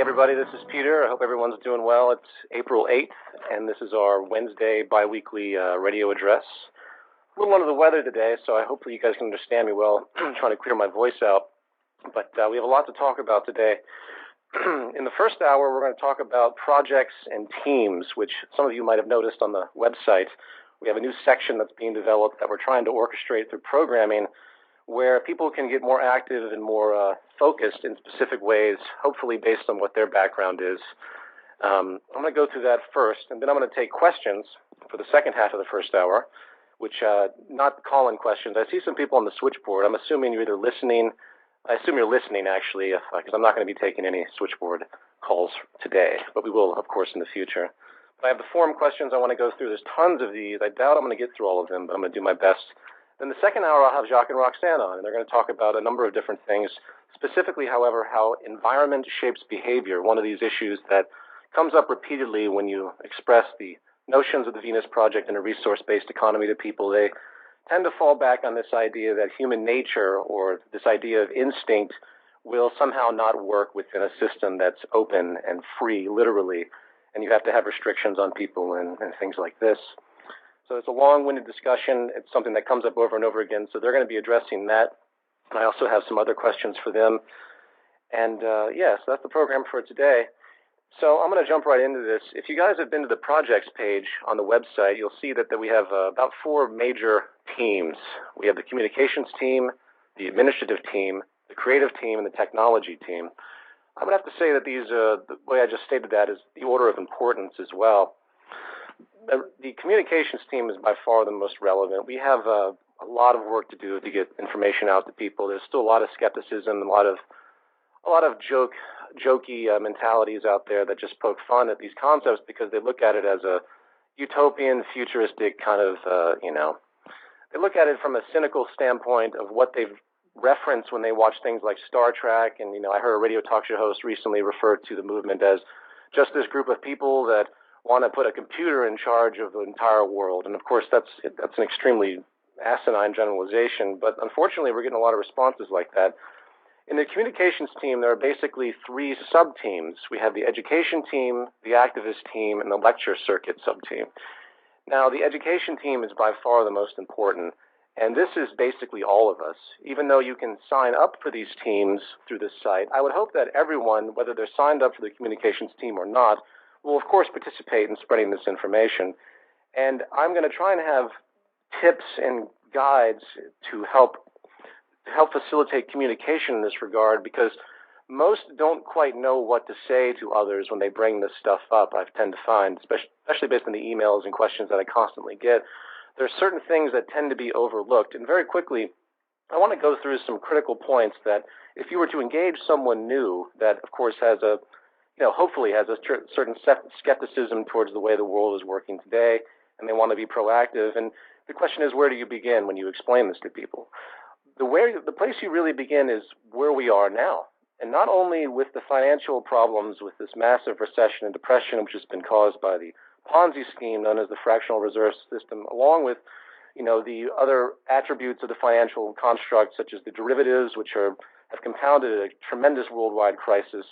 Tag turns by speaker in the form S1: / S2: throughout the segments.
S1: everybody, this is Peter. I hope everyone's doing well. It's April 8th, and this is our Wednesday bi-weekly radio address. A little under the weather today, so hopefully you guys can understand me well. I'm trying to clear my voice out, but we have a lot to talk about today. In the first hour, we're going to talk about projects and teams, which some of you might have noticed on the website. We have a new section that's being developed that we're trying to orchestrate through programming, where people can get more active and more focused in specific ways, hopefully based on what their background is. I'm going to go through that first, and then I'm going to take questions for the second half of the first hour, which not call-in questions. I see some people on the switchboard. I'm assuming you're either listening. I assume you're listening, actually, because I'm not going to be taking any switchboard calls today, but we will, of course, in the future. But I have the forum questions I want to go through. There's tons of these. I doubt I'm going to get through all of them, but I'm going to do my best. Then the second hour, I'll have Jacque and Roxanne on, and they're going to talk about a number of different things, specifically, however, how environment shapes behavior, one of these issues that comes up repeatedly when you express the notions of the Venus Project and a resource-based economy to people. They tend to fall back on this idea that human nature or this idea of instinct will somehow not work within a system that's open and free, literally, and you have to have restrictions on people and things like this. So it's a long-winded discussion. It's something that comes up over and over again, so they're going to be addressing that. And I also have some other questions for them. And so that's the program for today. So I'm going to jump right into this. If you guys have been to the projects page on the website, you'll see that we have about 4 major teams. We have the communications team, the administrative team, the creative team, and the technology team. I'm going to have to say that these, the way I just stated that is the order of importance as well. The communications team is by far the most relevant. We have a lot of work to do to get information out to people. There's still a lot of skepticism, a lot of jokey mentalities out there that just poke fun at these concepts because they look at it as a utopian, futuristic kind of, they look at it from a cynical standpoint of what they've referenced when they watch things like Star Trek. And, I heard a radio talk show host recently refer to the movement as just this group of people that want to put a computer in charge of the entire world. And of course, that's an extremely asinine generalization, but unfortunately, we're getting a lot of responses like that. In the communications team, there are basically 3 sub-teams. We have the education team, the activist team, and the lecture circuit sub-team. Now, the education team is by far the most important, and this is basically all of us. Even though you can sign up for these teams through this site, I would hope that everyone, whether they're signed up for the communications team or not, will, of course, participate in spreading this information. And I'm going to try and have tips and guides to help facilitate communication in this regard, because most don't quite know what to say to others when they bring this stuff up, I tend to find, especially based on the emails and questions that I constantly get. There are certain things that tend to be overlooked. And very quickly, I want to go through some critical points that if you were to engage someone new that, of course, has a hopefully has a certain skepticism towards the way the world is working today, and they want to be proactive. And the question is, where do you begin when you explain this to people? The place you really begin is where we are now. And not only with the financial problems with this massive recession and depression, which has been caused by the Ponzi scheme known as the fractional reserve system, along with the other attributes of the financial construct, such as the derivatives, which have compounded a tremendous worldwide crisis.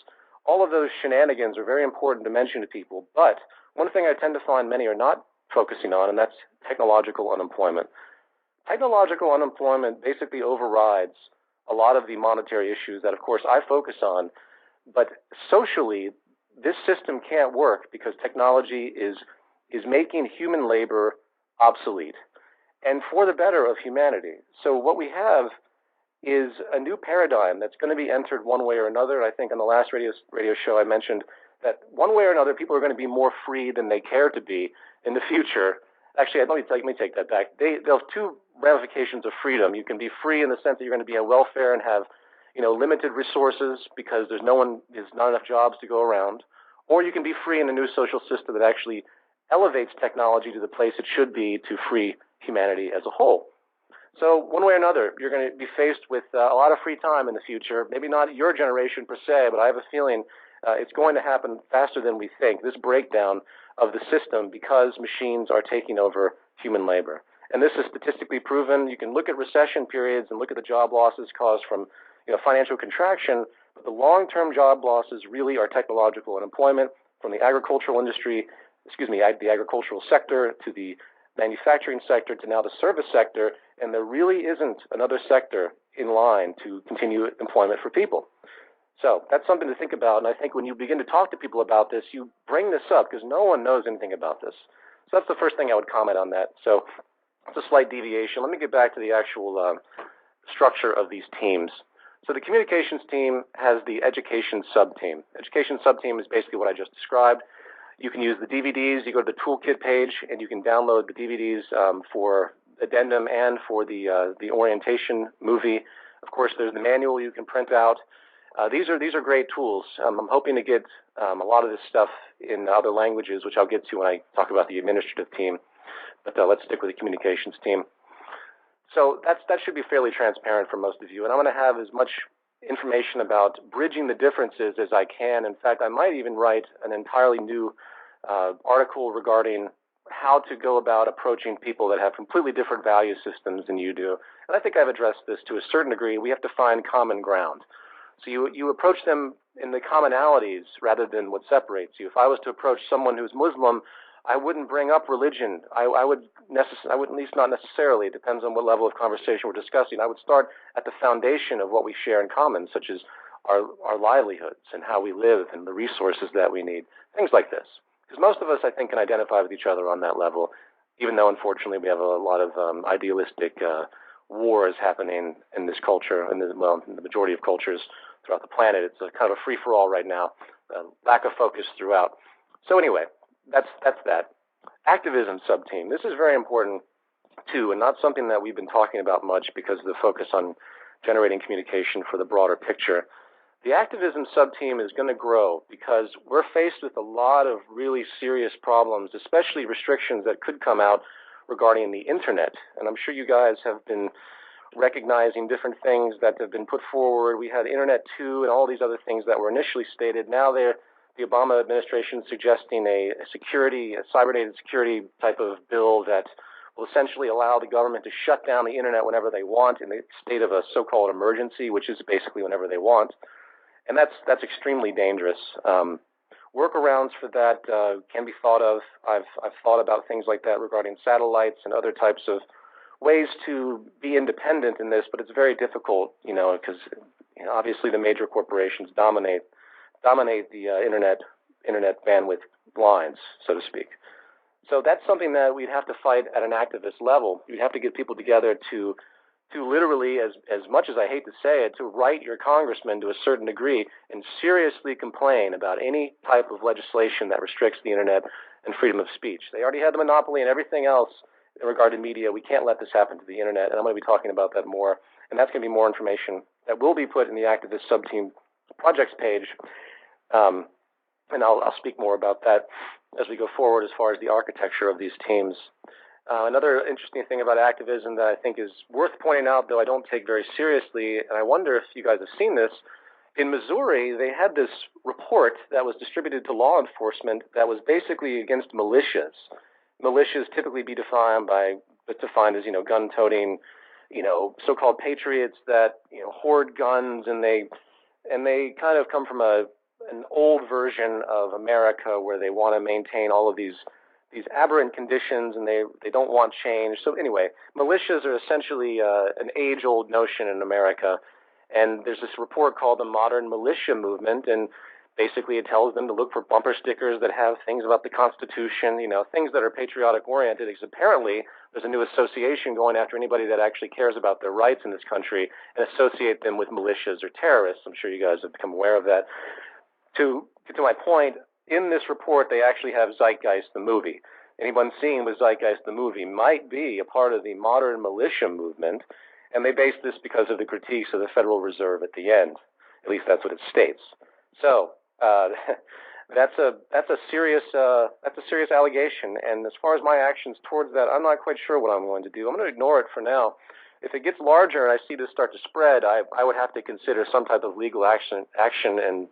S1: All of those shenanigans are very important to mention to people, but one thing I tend to find many are not focusing on, and that's technological unemployment. Technological unemployment basically overrides a lot of the monetary issues that, of course, I focus on, but socially, this system can't work because technology is making human labor obsolete, and for the better of humanity. So what we have is a new paradigm that's going to be entered one way or another. I think on the last radio show I mentioned that one way or another people are going to be more free than they care to be in the future. Actually, let me take that back. There's 2 ramifications of freedom. You can be free in the sense that you're going to be on welfare and have limited resources because there's not enough jobs to go around, or you can be free in a new social system that actually elevates technology to the place it should be to free humanity as a whole. So one way or another, you're going to be faced with a lot of free time in the future. Maybe not your generation per se, but I have a feeling it's going to happen faster than we think, this breakdown of the system, because machines are taking over human labor. And this is statistically proven. You can look at recession periods and look at the job losses caused from financial contraction, but the long-term job losses really are technological unemployment from the agricultural industry, the agricultural sector to the manufacturing sector to now the service sector, and there really isn't another sector in line to continue employment for people. So that's something to think about, and I think when you begin to talk to people about this, you bring this up because no one knows anything about this. So that's the first thing I would comment on that. So it's a slight deviation. Let me get back to the actual structure of these teams. So the communications team has the education sub-team. Education sub-team is basically what I just described. You can use the DVDs. You go to the toolkit page, and you can download the DVDs for addendum and for the orientation movie. Of course, there's the manual you can print out. These are great tools. I'm hoping to get a lot of this stuff in other languages, which I'll get to when I talk about the administrative team. But let's stick with the communications team. So that should be fairly transparent for most of you. And I'm going to have as much information about bridging the differences as I can. In fact, I might even write an entirely new article regarding how to go about approaching people that have completely different value systems than you do. And I think I've addressed this to a certain degree. We have to find common ground. So you approach them in the commonalities rather than what separates you. If I was to approach someone who's Muslim, I wouldn't bring up religion. I would at least not necessarily. It depends on what level of conversation we're discussing. I would start at the foundation of what we share in common, such as our livelihoods and how we live and the resources that we need, things like this. Because most of us, I think, can identify with each other on that level, even though, unfortunately, we have a lot of idealistic wars happening in this culture, in the majority of cultures throughout the planet. It's a kind of a free-for-all right now, lack of focus throughout. So anyway, that's that. Activism sub-team. This is very important, too, and not something that we've been talking about much because of the focus on generating communication for the broader picture. The activism sub-team is going to grow because we're faced with a lot of really serious problems, especially restrictions that could come out regarding the Internet. And I'm sure you guys have been recognizing different things that have been put forward. We had Internet 2 and all these other things that were initially stated. Now the Obama administration is suggesting a cyber-native security type of bill that will essentially allow the government to shut down the Internet whenever they want in the state of a so-called emergency, which is basically whenever they want. And that's extremely dangerous. Workarounds for that can be thought of. I've thought about things like that regarding satellites and other types of ways to be independent in this, but it's very difficult, because obviously the major corporations dominate the internet bandwidth lines, so to speak. So that's something that we'd have to fight at an activist level. You'd have to get people together to literally, as much as I hate to say it, to write your congressman to a certain degree and seriously complain about any type of legislation that restricts the internet and freedom of speech. They already had the monopoly and everything else in regard to media. We can't let this happen to the internet, and I'm going to be talking about that more. And that's going to be more information that will be put in the activist sub-team projects page. And I'll speak more about that as we go forward as far as the architecture of these teams. Another interesting thing about activism that I think is worth pointing out, though I don't take very seriously, and I wonder if you guys have seen this, in Missouri, they had this report that was distributed to law enforcement that was basically against militias. Militias typically be defined as, gun-toting, so-called patriots that, hoard guns, and they kind of come from an old version of America where they want to maintain all of these aberrant conditions, and they don't want change. So anyway, militias are essentially an age-old notion in America, and there's this report called the Modern Militia Movement, and basically it tells them to look for bumper stickers that have things about the Constitution, things that are patriotic-oriented, because apparently there's a new association going after anybody that actually cares about their rights in this country and associate them with militias or terrorists. I'm sure you guys have become aware of that. To get to my point, in this report, they actually have Zeitgeist the movie. Anyone seeing with Zeitgeist the movie might be a part of the modern militia movement, and they base this because of the critiques of the Federal Reserve at the end. At least that's what it states. So that's a serious allegation. And as far as my actions towards that, I'm not quite sure what I'm going to do. I'm going to ignore it for now. If it gets larger and I see this start to spread, I would have to consider some type of legal action and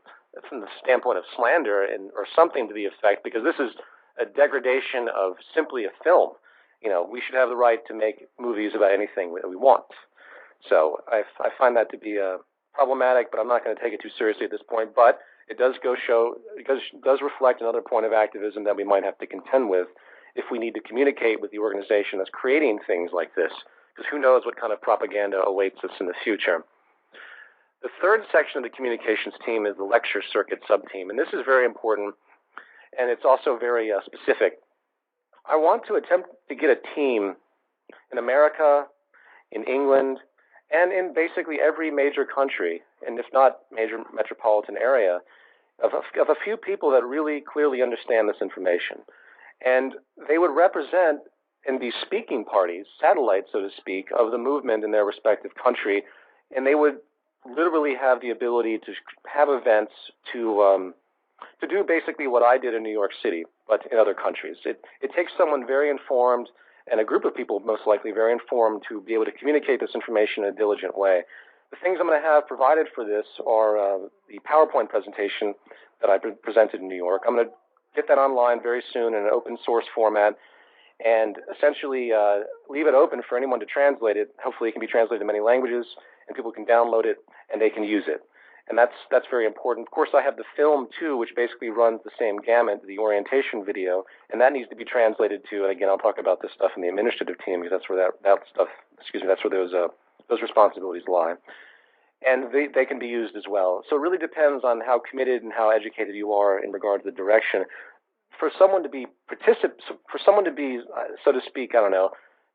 S1: from the standpoint of slander or something to the effect, because this is a degradation of simply a film. We should have the right to make movies about anything that we want. So I find that to be problematic, but I'm not going to take it too seriously at this point. But it does reflect another point of activism that we might have to contend with if we need to communicate with the organization that's creating things like this, because who knows what kind of propaganda awaits us in the future. The third section of the communications team is the lecture circuit subteam, and this is very important, and it's also very specific. I want to attempt to get a team in America, in England, and in basically every major country, and if not major metropolitan area, of a few people that really clearly understand this information. And they would represent and be speaking parties, satellites, so to speak, of the movement in their respective country, and they would literally have the ability to have events to do basically what I did in New York City, but in other countries. It takes someone very informed and a group of people most likely very informed to be able to communicate this information in a diligent way. The things I'm going to have provided for this are the PowerPoint presentation that I presented in New York. I'm going to get that online very soon in an open source format and essentially leave it open for anyone to translate it. Hopefully it can be translated to many languages and people can download it and they can use it. And that's very important. Of course, I have the film, too, which basically runs the same gamut, the orientation video, and that needs to be translated to, and again, I'll talk about this stuff in the administrative team because that's where that's where those responsibilities lie. And they can be used as well. So it really depends on how committed and how educated you are in regard to the direction. For someone to be, so to speak, I don't know,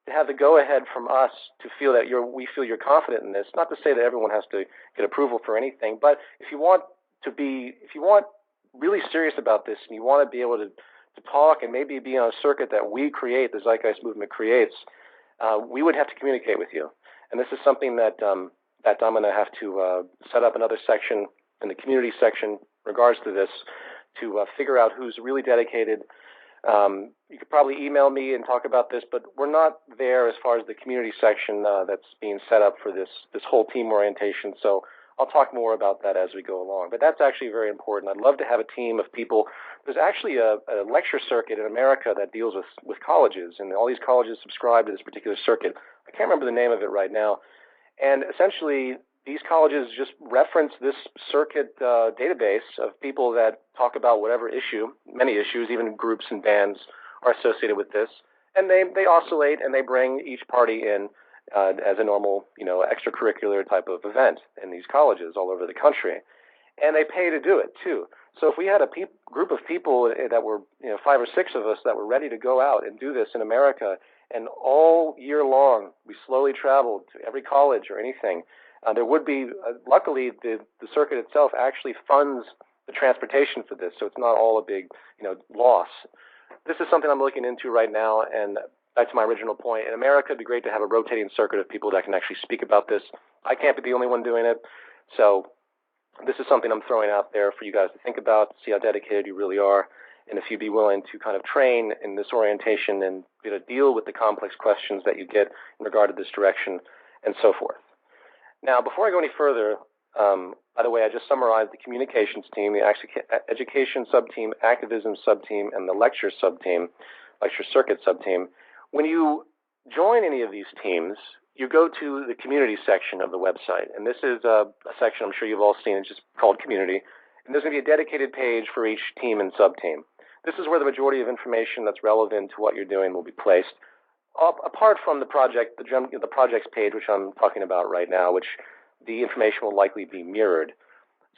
S1: to have the go-ahead from us to feel that we feel you're confident in this. Not to say that everyone has to get approval for anything, but if you want really serious about this and you want to be able to talk and maybe be on a circuit that we create, the Zeitgeist Movement creates, we would have to communicate with you. And this is something that I'm going to have to set up another section in the community section in regards to this to figure out who's really dedicated. You could probably email me and talk about this, but we're not there as far as the community section that's being set up for this whole team orientation. So I'll talk more about that as we go along. But that's actually very important. I'd love to have a team of people. There's actually a lecture circuit in America that deals with colleges, and all these colleges subscribe to this particular circuit. I can't remember the name of it right now. And essentially, these colleges just reference this circuit database of people that talk about whatever issue, many issues, even groups and bands are associated with this. And they oscillate and they bring each party in as a normal, extracurricular type of event in these colleges all over the country. And they pay to do it, too. So if we had a group of people that were, 5 or 6 of us that were ready to go out and do this in America, and all year long we slowly traveled to every college or anything, there would be, luckily, the circuit itself actually funds the transportation for this, so it's not all a big, loss. This is something I'm looking into right now, and back to my original point, in America, it'd be great to have a rotating circuit of people that can actually speak about this. I can't be the only one doing it, so this is something I'm throwing out there for you guys to think about, see how dedicated you really are, and if you'd be willing to kind of train in this orientation and deal with the complex questions that you get in regard to this direction, and so forth. Now, before I go any further, by the way, I just summarized the communications team, the education subteam, activism subteam, and the lecture subteam, lecture circuit subteam. When you join any of these teams, you go to the community section of the website. And this is a section I'm sure you've all seen. It's just called community. And there's going to be a dedicated page for each team and subteam. This is where the majority of information that's relevant to what you're doing will be placed. Apart from the project, the projects page, which I'm talking about right now, which the information will likely be mirrored.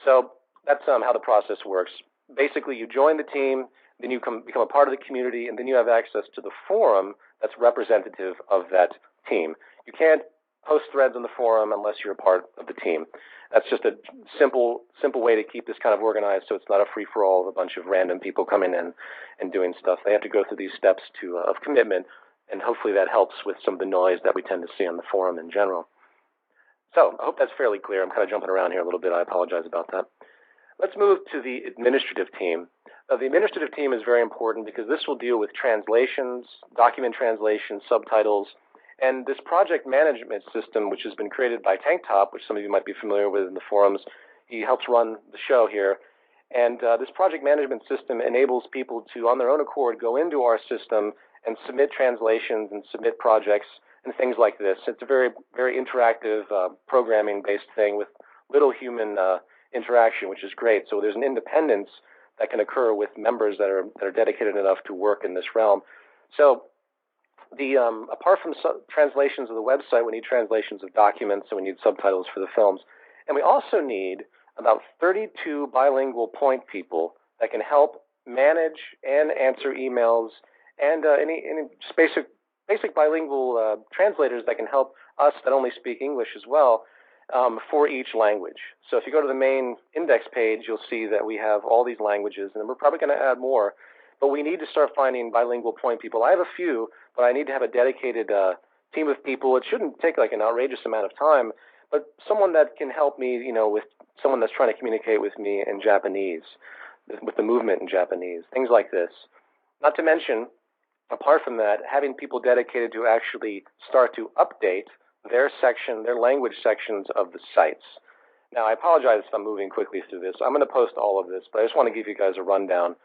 S1: So that's how the process works. Basically, you join the team, then you become a part of the community, and then you have access to the forum that's representative of that team. You can't post threads on the forum unless you're a part of the team. That's just a simple way to keep this kind of organized, so it's not a free-for-all of a bunch of random people coming in and doing stuff. They have to go through these steps of commitment, and hopefully that helps with some of the noise that we tend to see on the forum in general. So I hope that's fairly clear. I'm kind of jumping around here a little bit. I apologize about that. Let's move to the administrative team. The administrative team is very important because this will deal with translations, document translations, subtitles, and this project management system, which has been created by Tank Top, which some of you might be familiar with in the forums. He helps run the show here. And this project management system enables people to, on their own accord, go into our system and submit translations and submit projects and things like this. It's a very, very interactive programming-based thing with little human interaction, which is great. So there's an independence that can occur with members that are dedicated enough to work in this realm. So apart from translations of the website, we need translations of documents, and we need subtitles for the films. And we also need about 32 bilingual point people that can help manage and answer emails, and any just basic bilingual translators that can help us that only speak English as well for each language. So if you go to the main index page, you'll see that we have all these languages, and we're probably going to add more. But we need to start finding bilingual point people. I have a few, but I need to have a dedicated team of people. It shouldn't take like an outrageous amount of time, but someone that can help me, with someone that's trying to communicate with me in Japanese, with the movement in Japanese, things like this. Not to mention, apart from that, having people dedicated to actually start to update their language sections of the sites. Now, I apologize if I'm moving quickly through this. I'm going to post all of this, but I just want to give you guys a rundown.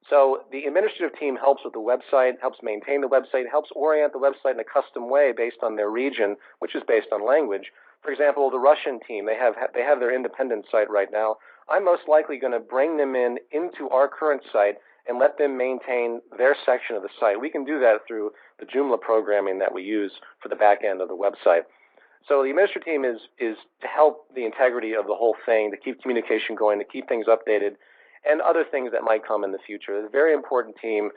S1: So the administrative team helps with the website, helps maintain the website, helps orient the website in a custom way based on their region, which is based on language. For example, the Russian team, they have their independent site right now. I'm most likely going to bring them into our current site and let them maintain their section of the site. We can do that through the Joomla programming that we use for the back end of the website. So the administrative team is to help the integrity of the whole thing, to keep communication going, to keep things updated, and other things that might come in the future. It's a very important team.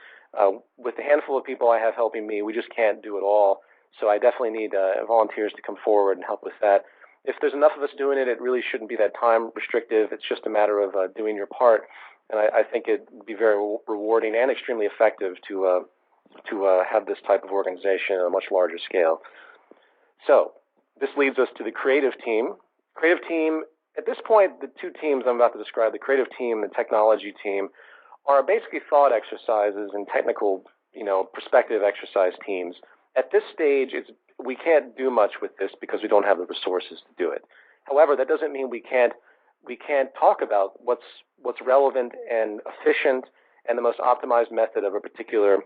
S1: With the handful of people I have helping me, we just can't do it all. So I definitely need volunteers to come forward and help with that. If there's enough of us doing it, it really shouldn't be that time restrictive. It's just a matter of doing your part. And I think it would be very rewarding and extremely effective to have this type of organization on a much larger scale. So this leads us to the creative team. Creative team, at this point, the two teams I'm about to describe, the creative team and the technology team, are basically thought exercises and technical, perspective exercise teams. At this stage, we can't do much with this because we don't have the resources to do it. However, that doesn't mean we can't talk about what's relevant and efficient and the most optimized method of a particular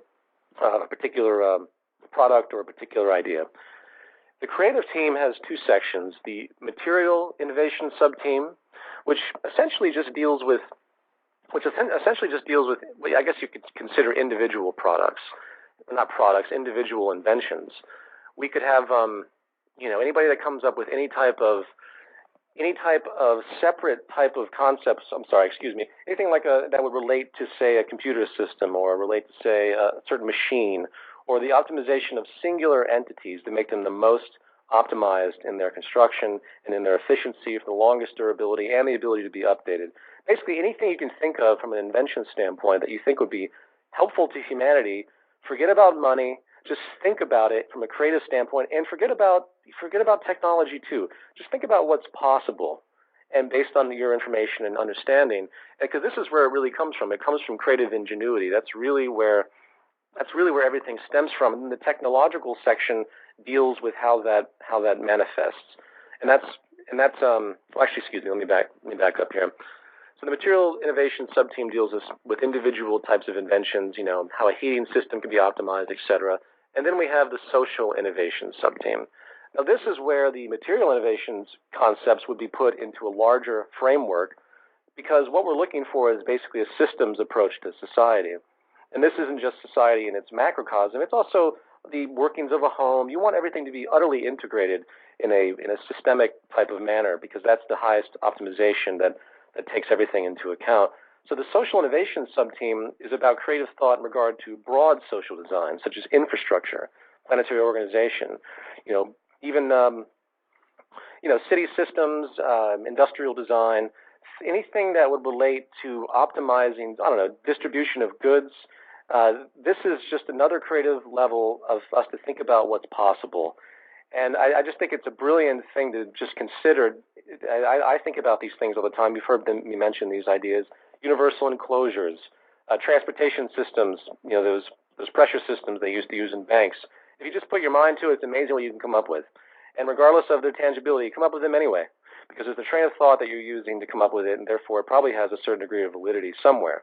S1: product or a particular idea. The creative team has two sections: the material innovation subteam, which essentially just deals with, I guess you could consider individual products, not products, individual inventions. We could have, anybody that comes up with any type of separate type of concepts. Anything like that would relate to, say, a computer system, or relate to, say, a certain machine, or the optimization of singular entities to make them the most optimized in their construction and in their efficiency for the longest durability and the ability to be updated. Basically, anything you can think of from an invention standpoint that you think would be helpful to humanity. Forget about money. Just think about it from a creative standpoint, and forget about technology too. Just think about what's possible, and based on your information and understanding, because this is where it really comes from. It comes from creative ingenuity. That's really where everything stems from. And the technological section deals with how that manifests. And that's let me back up here. So the material innovation subteam deals with individual types of inventions, how a heating system can be optimized, etc. And then we have the social innovation subteam. Now this is where the material innovations concepts would be put into a larger framework, because what we're looking for is basically a systems approach to society. And this isn't just society in its macrocosm, it's also the workings of a home. You want everything to be utterly integrated in a systemic type of manner, because that's the highest optimization that takes everything into account. So the social innovation subteam is about creative thought in regard to broad social design, such as infrastructure, planetary organization, even city systems, industrial design, anything that would relate to optimizing, distribution of goods. This is just another creative level of us to think about what's possible. And I just think it's a brilliant thing to just consider. I think about these things all the time. You've heard me mention these ideas. Universal enclosures, transportation systems, those pressure systems they used to use in banks. If you just put your mind to it, it's amazing what you can come up with. And regardless of their tangibility, you come up with them anyway, because there's a train of thought that you're using to come up with it, and therefore it probably has a certain degree of validity somewhere.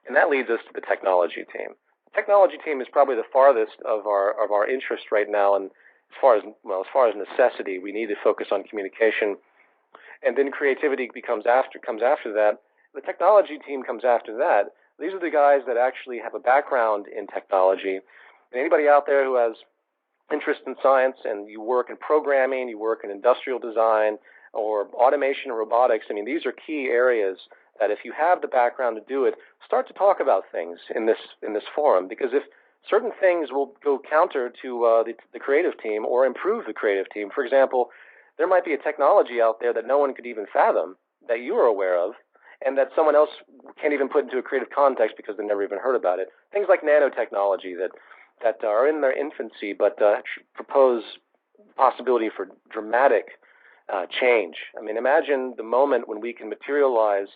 S1: And that leads us to the technology team. The technology team is probably the farthest of our interest right now, and as far as necessity, we need to focus on communication. and then creativity comes after that. The technology team comes after that. These are the guys that actually have a background in technology. And anybody out there who has interest in science and you work in programming, you work in industrial design or automation and robotics, I mean, these are key areas that if you have the background to do it, start to talk about things in this forum, because if certain things will go counter to the creative team or improve the creative team. For example, there might be a technology out there that no one could even fathom that you are aware of, and that someone else can't even put into a creative context because they've never even heard about it. Things like nanotechnology that are in their infancy, but propose possibility for dramatic change. I mean, imagine the moment when we can materialize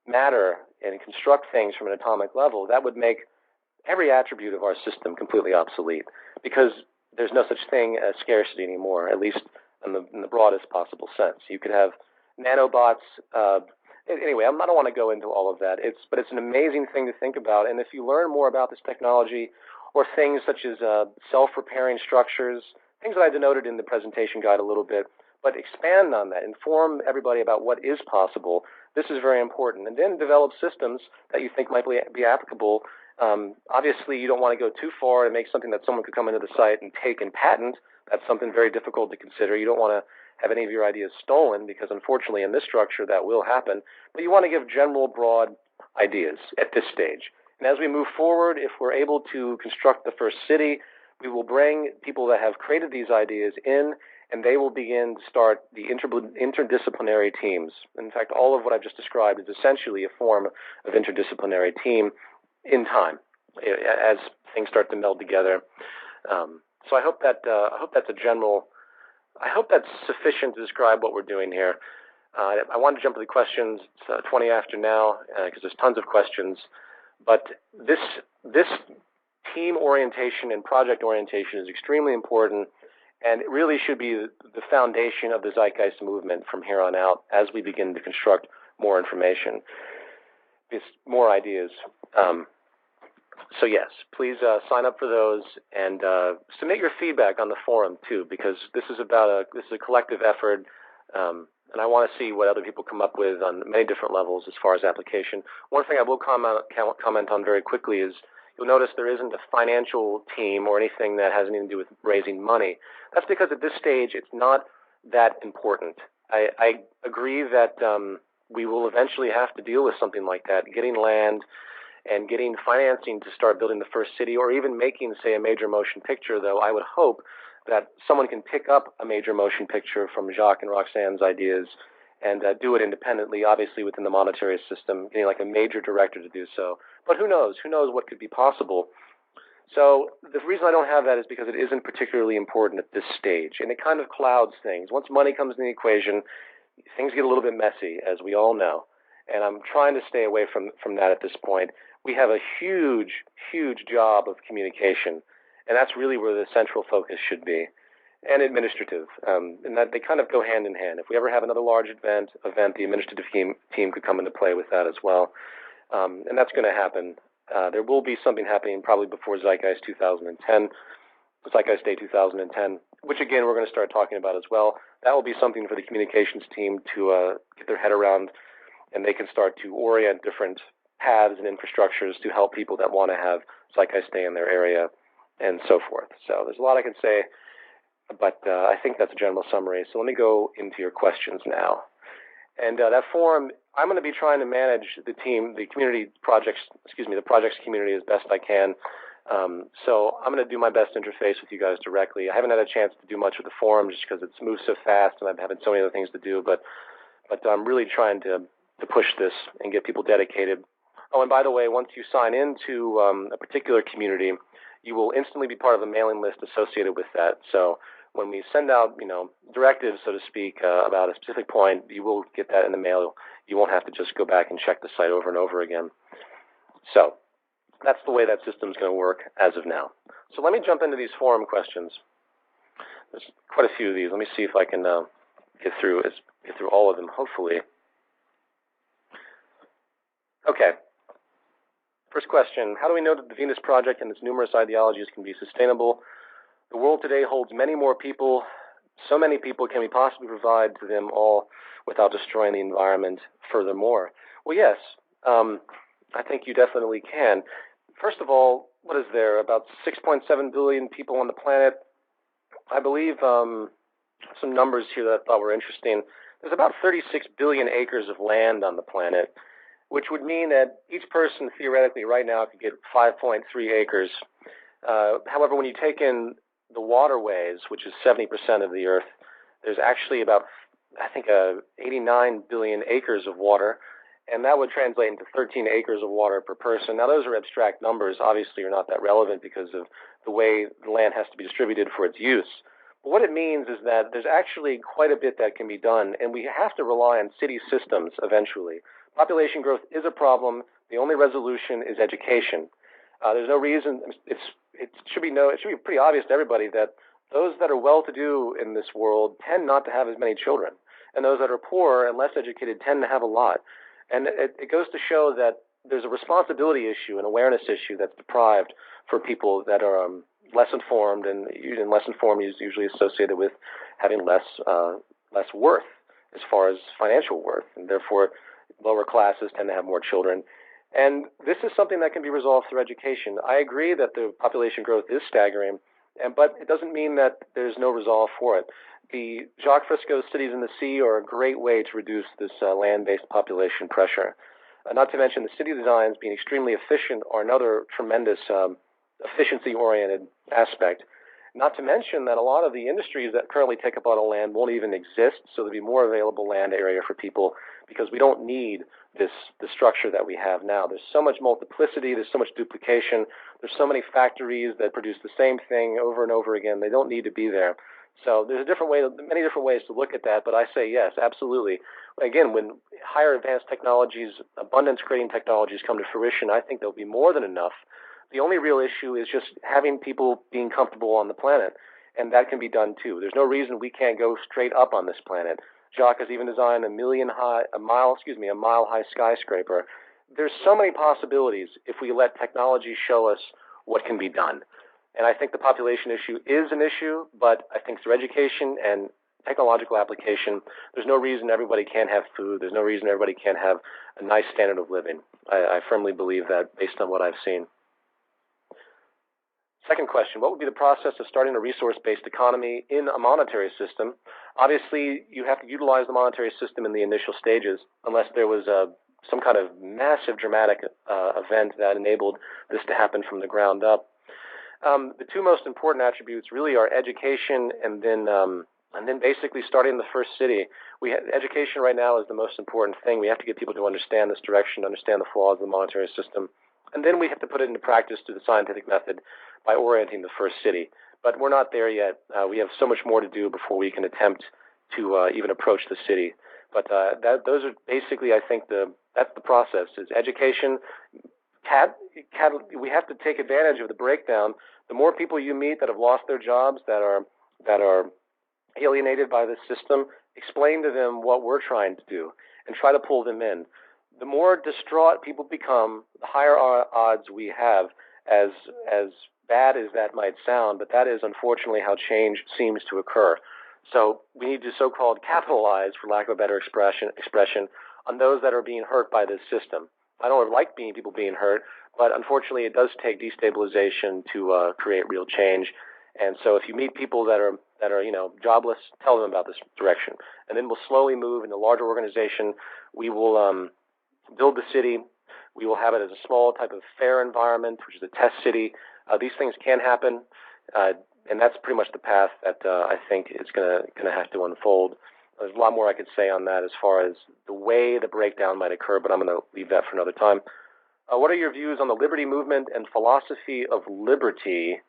S1: matter and construct things from an atomic level. That would make every attribute of our system completely obsolete, because there's no such thing as scarcity anymore, at least in the broadest possible sense. You could have nanobots. Anyway, I don't want to go into all of that. But it's an amazing thing to think about. And if you learn more about this technology, or things such as self-repairing structures, things that I denoted in the presentation guide a little bit, but expand on that, inform everybody about what is possible. This is very important. And then develop systems that you think might be applicable. Obviously, you don't want to go too far and make something that someone could come into the site and take and patent. That's something very difficult to consider. You don't want to have any of your ideas stolen, because unfortunately in this structure that will happen. But you want to give general, broad ideas at this stage. And as we move forward, if we're able to construct the first city, we will bring people that have created these ideas in, and they will begin to start the interdisciplinary teams. In fact, all of what I've just described is essentially a form of interdisciplinary team in time, as things start to meld together. So I hope that's a general. I hope that's sufficient to describe what we're doing here. I want to jump to the questions. It's 20 after now, because there's tons of questions. But this team orientation and project orientation is extremely important, and it really should be the foundation of the Zeitgeist movement from here on out as we begin to construct more information, more ideas. So yes, please sign up for those, and submit your feedback on the forum too, because this is a collective effort, and I want to see what other people come up with on many different levels as far as application. One thing I will comment on very quickly is you'll notice there isn't a financial team or anything that has anything to do with raising money. That's because at this stage it's not that important. I agree that we will eventually have to deal with something like that, getting land and getting financing to start building the first city, or even making, say, a major motion picture, though I would hope that someone can pick up a major motion picture from Jacque and Roxanne's ideas and do it independently, obviously within the monetary system, getting like a major director to do so. But who knows? Who knows what could be possible? So the reason I don't have that is because it isn't particularly important at this stage, and it kind of clouds things. Once money comes in the equation, things get a little bit messy, as we all know, and I'm trying to stay away from that at this point. We have a huge, huge job of communication, and that's really where the central focus should be, and administrative, and that they kind of go hand in hand. If we ever have another large event, the administrative team could come into play with that as well, and that's going to happen. There will be something happening probably before Zeitgeist 2010, Zeitgeist Day 2010, which again we're going to start talking about as well. That will be something for the communications team to get their head around, and they can start to orient different paths and infrastructures to help people that want to have Zeitgeist Day in their area, and so forth. So there's a lot I can say, but I think that's a general summary. So let me go into your questions now. And that forum, I'm going to be trying to manage the team, the projects community as best I can. So I'm going to do my best to interface with you guys directly. I haven't had a chance to do much with the forum just because it's moved so fast and I'm having so many other things to do, but I'm really trying to push this and get people dedicated. Oh, and by the way, once you sign into a particular community, you will instantly be part of a mailing list associated with that. So when we send out, directives, so to speak, about a specific point, you will get that in the mail. You won't have to just go back and check the site over and over again. So that's the way that system's going to work as of now. So let me jump into these forum questions. There's quite a few of these. Let me see if I can get through all of them, hopefully. Okay. First question, how do we know that the Venus Project and its numerous ideologies can be sustainable? The world today holds many more people so many people can we possibly provide to them all without destroying the environment furthermore? Well, yes, I think you definitely can. First of all, what is there? About 6.7 billion people on the planet. I believe some numbers here that I thought were interesting. There's about 36 billion acres of land on the planet, which would mean that each person theoretically right now could get 5.3 acres. However, when you take in the waterways, which is 70% of the Earth, there's actually about, I think, 89 billion acres of water, and that would translate into 13 acres of water per person. Now, those are abstract numbers. Obviously, are not that relevant because of the way the land has to be distributed for its use. But what it means is that there's actually quite a bit that can be done, and we have to rely on city systems eventually. Population growth is a problem. The only resolution is education. There's no reason. It should be pretty obvious to everybody that those that are well-to-do in this world tend not to have as many children, and those that are poor and less educated tend to have a lot. And it goes to show that there's a responsibility issue, an awareness issue that's deprived for people that are less informed, and less informed is usually associated with having less worth as far as financial worth, and therefore lower classes tend to have more children. And this is something that can be resolved through education. I agree that the population growth is staggering, but it doesn't mean that there's no resolve for it. The Jacque Fresco's Cities in the Sea are a great way to reduce this land-based population pressure. Not to mention the city designs being extremely efficient are another tremendous efficiency-oriented aspect. Not to mention that a lot of the industries that currently take up a lot of land won't even exist, so there'll be more available land area for people because we don't need the structure that we have now. There's so much multiplicity, there's so much duplication, there's so many factories that produce the same thing over and over again. They don't need to be there. So there's many different ways to look at that, but I say yes, absolutely. Again, when higher advanced technologies, abundance-creating technologies come to fruition, I think there'll be more than enough. The only real issue is just having people being comfortable on the planet, and that can be done too. There's no reason we can't go straight up on this planet. Jacque has even designed a mile-high skyscraper. There's so many possibilities if we let technology show us what can be done. And I think the population issue is an issue, but I think through education and technological application, there's no reason everybody can't have food. There's no reason everybody can't have a nice standard of living. I firmly believe that based on what I've seen. Second question, what would be the process of starting a resource-based economy in a monetary system? Obviously, you have to utilize the monetary system in the initial stages unless there was some kind of massive dramatic event that enabled this to happen from the ground up. The two most important attributes really are education and then basically starting the first city. Education right now is the most important thing. We have to get people to understand this direction, understand the flaws of the monetary system. And then we have to put it into practice through the scientific method by orienting the first city. But we're not there yet. We have so much more to do before we can attempt to even approach the city. But those are basically, I think, that's the process, is education. We have to take advantage of the breakdown. The more people you meet that have lost their jobs, that are alienated by this system, explain to them what we're trying to do and try to pull them in. The more distraught people become, the higher odds we have, as bad as that might sound, but that is unfortunately how change seems to occur. So we need to so-called capitalize, for lack of a better expression, on those that are being hurt by this system. I don't like people being hurt, but unfortunately it does take destabilization to create real change. And so if you meet people that are jobless, tell them about this direction. And then we'll slowly move into a larger organization. We will build the city. We will have it as a small type of fair environment, which is a test city. These things can happen, and that's pretty much the path that I think is going to have to unfold. There's a lot more I could say on that as far as the way the breakdown might occur, but I'm going to leave that for another time. What are your views on the liberty movement and philosophy of liberty?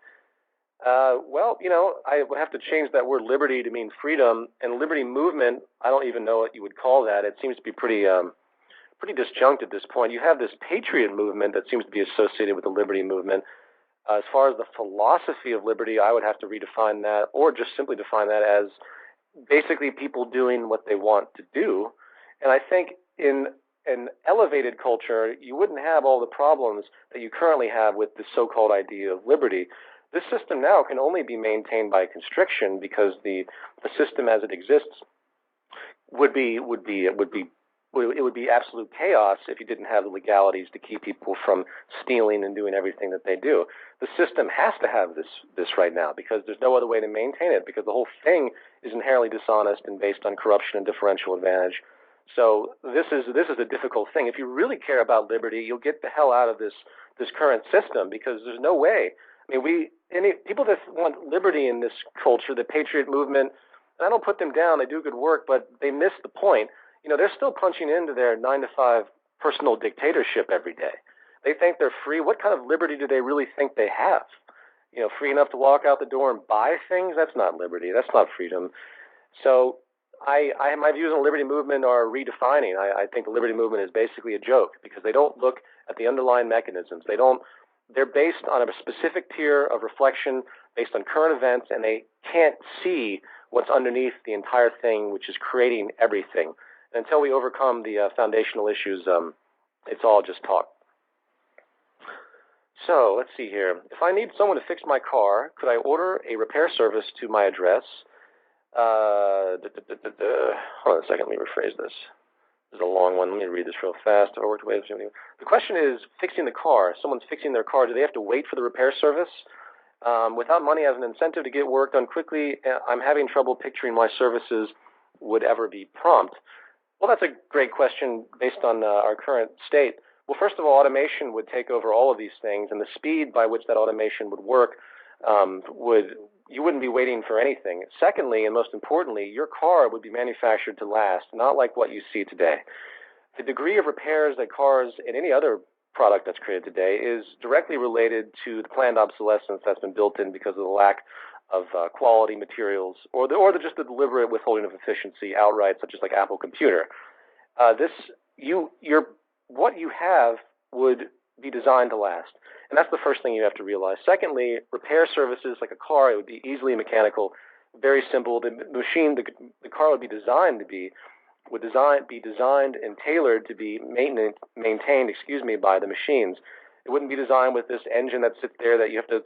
S1: Well, I would have to change that word liberty to mean freedom, and liberty movement, I don't even know what you would call that. It seems to be pretty disjunct at this point. You have this patriot movement that seems to be associated with the liberty movement. As far as the philosophy of liberty, I would have to redefine that, or just simply define that as basically people doing what they want to do. And I think in an elevated culture, you wouldn't have all the problems that you currently have with the so-called idea of liberty. This system now can only be maintained by constriction because the system as it exists would be absolute chaos if you didn't have the legalities to keep people from stealing and doing everything that they do. The system has to have this right now because there's no other way to maintain it, because the whole thing is inherently dishonest and based on corruption and differential advantage. So this is a difficult thing. If you really care about liberty, you'll get the hell out of this current system, because there's no way. I mean, people that want liberty in this culture, the patriot movement, and I don't put them down, they do good work, but they miss the point. You know, they're still punching into their 9-to-5 personal dictatorship every day. They think they're free. What kind of liberty do they really think they have? You know, free enough to walk out the door and buy things? That's not liberty. That's not freedom. So my views on the liberty movement are redefining. I think the liberty movement is basically a joke because they don't look at the underlying mechanisms. They're based on a specific tier of reflection based on current events, and they can't see what's underneath the entire thing, which is creating everything. And until we overcome the foundational issues, it's all just talk. So let's see here. If I need someone to fix my car, could I order a repair service to my address? Hold on a second. Let me rephrase this. This is a long one. Let me read this real fast. The question is fixing the car. Someone's fixing their car. Do they have to wait for the repair service? Without money as an incentive to get work done quickly, I'm having trouble picturing why services would ever be prompt. Well, that's a great question based on our current state. Well, first of all, automation would take over all of these things, and the speed by which that automation would work you wouldn't be waiting for anything. Secondly, and most importantly, your car would be manufactured to last, not like what you see today. The degree of repairs that cars and any other product that's created today is directly related to the planned obsolescence that's been built in because of the lack of quality materials or just the deliberate withholding of efficiency outright, such as like Apple Computer. What you have would be designed to last. And that's the first thing you have to realize. Secondly, repair services like a car, it would be easily mechanical, very simple. The car would be designed and tailored to be maintained, by the machines. It wouldn't be designed with this engine that sits there that you have to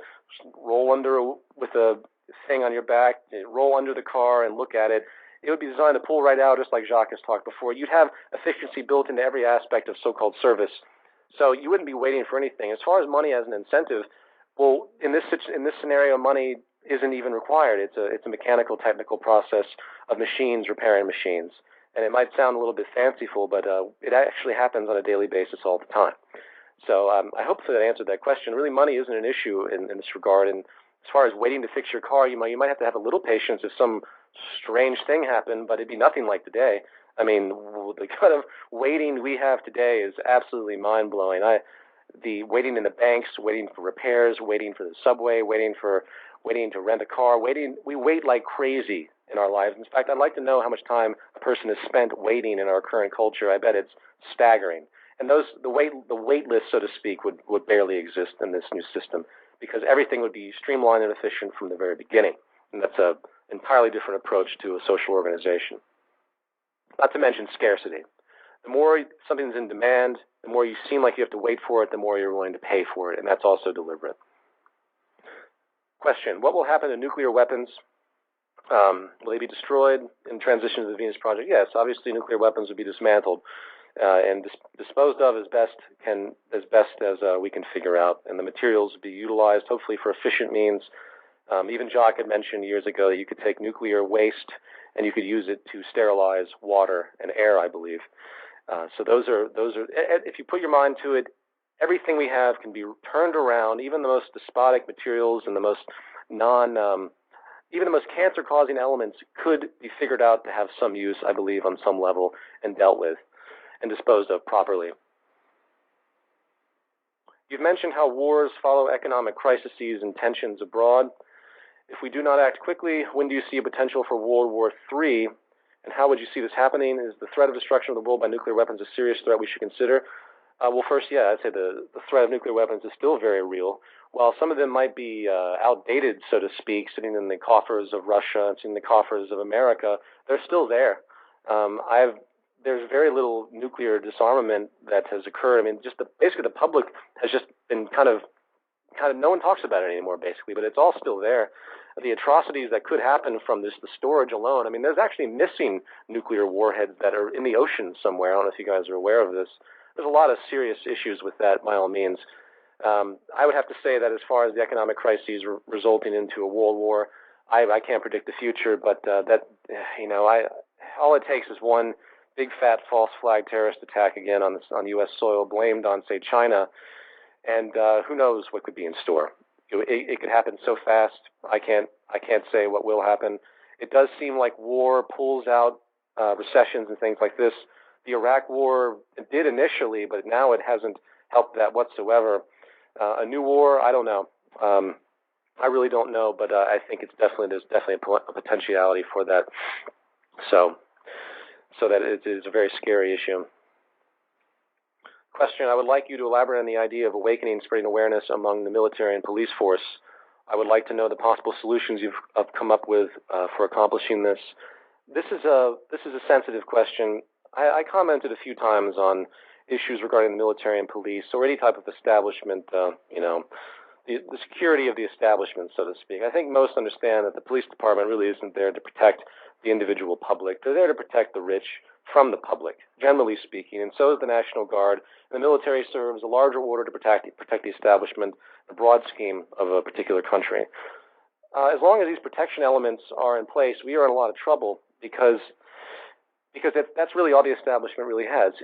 S1: roll under with a thing on your back, roll under the car and look at it. It would be designed to pull right out, just like Jacque has talked before. You'd have efficiency built into every aspect of so-called service. So you wouldn't be waiting for anything. As far as money as an incentive, well, in this scenario, money isn't even required. It's a mechanical, technical process of machines repairing machines. And it might sound a little bit fanciful, but it actually happens on a daily basis all the time. So I hope that answered that question. Really, money isn't an issue in this regard. And as far as waiting to fix your car, you might have to have a little patience if some strange thing happened, but it'd be nothing like today. I mean, the kind of waiting we have today is absolutely mind-blowing. The waiting in the banks, waiting for repairs, waiting for the subway, waiting to rent a car, we wait like crazy in our lives. In fact, I'd like to know how much time a person has spent waiting in our current culture. I bet it's staggering. And the wait list, so to speak, would barely exist in this new system because everything would be streamlined and efficient from the very beginning. And that's an entirely different approach to a social organization. Not to mention scarcity. The more something's in demand, the more you seem like you have to wait for it, the more you're willing to pay for it, and that's also deliberate. Question: what will happen to nuclear weapons? Will they be destroyed in transition to the Venus Project? Yes, obviously nuclear weapons would be dismantled and disposed of as best as we can figure out, and the materials would be utilized hopefully for efficient means. Even Jacque had mentioned years ago that you could take nuclear waste and you could use it to sterilize water and air, I believe. So those are. If you put your mind to it, everything we have can be turned around. Even the most despotic materials and the most even the most cancer-causing elements could be figured out to have some use, I believe, on some level, and dealt with and disposed of properly. You've mentioned how wars follow economic crises and tensions abroad. If we do not act quickly, when do you see a potential for World War III? And how would you see this happening? Is the threat of destruction of the world by nuclear weapons a serious threat we should consider? Well, first, yeah, I'd say the threat of nuclear weapons is still very real. While some of them might be outdated, so to speak, sitting in the coffers of Russia, sitting in the coffers of America, they're still there. There's very little nuclear disarmament that has occurred. I mean, basically the public has just been kind of kind of no one talks about it anymore, basically, but it's all still there. The atrocities that could happen from the storage alone. I mean, there's actually missing nuclear warheads that are in the ocean somewhere. I don't know if you guys are aware of this. There's a lot of serious issues with that, by all means. I would have to say that as far as the economic crises resulting into a world war, I can't predict the future, but all it takes is one big fat false flag terrorist attack again on U.S. soil, blamed on, say, China, and who knows what could be in store. It could happen so fast. I can't say what will happen. It does seem like war pulls out recessions and things like this. The Iraq War did initially, but now it hasn't helped that whatsoever. A new war, I don't know. I really don't know, but I think there's definitely a potentiality for that. So that it is a very scary issue. Question: I would like you to elaborate on the idea of awakening and spreading awareness among the military and police force. I would like to know the possible solutions you've come up with for accomplishing this. This is a sensitive question. I commented a few times on issues regarding the military and police, or any type of establishment, the security of the establishment, so to speak. I think most understand that the police department really isn't there to protect the individual public. They're there to protect the rich from the public, generally speaking, and so is the National Guard. And the military serves a larger order to protect the establishment, the broad scheme of a particular country. As long as these protection elements are in place, we are in a lot of trouble because that's really all the establishment really has.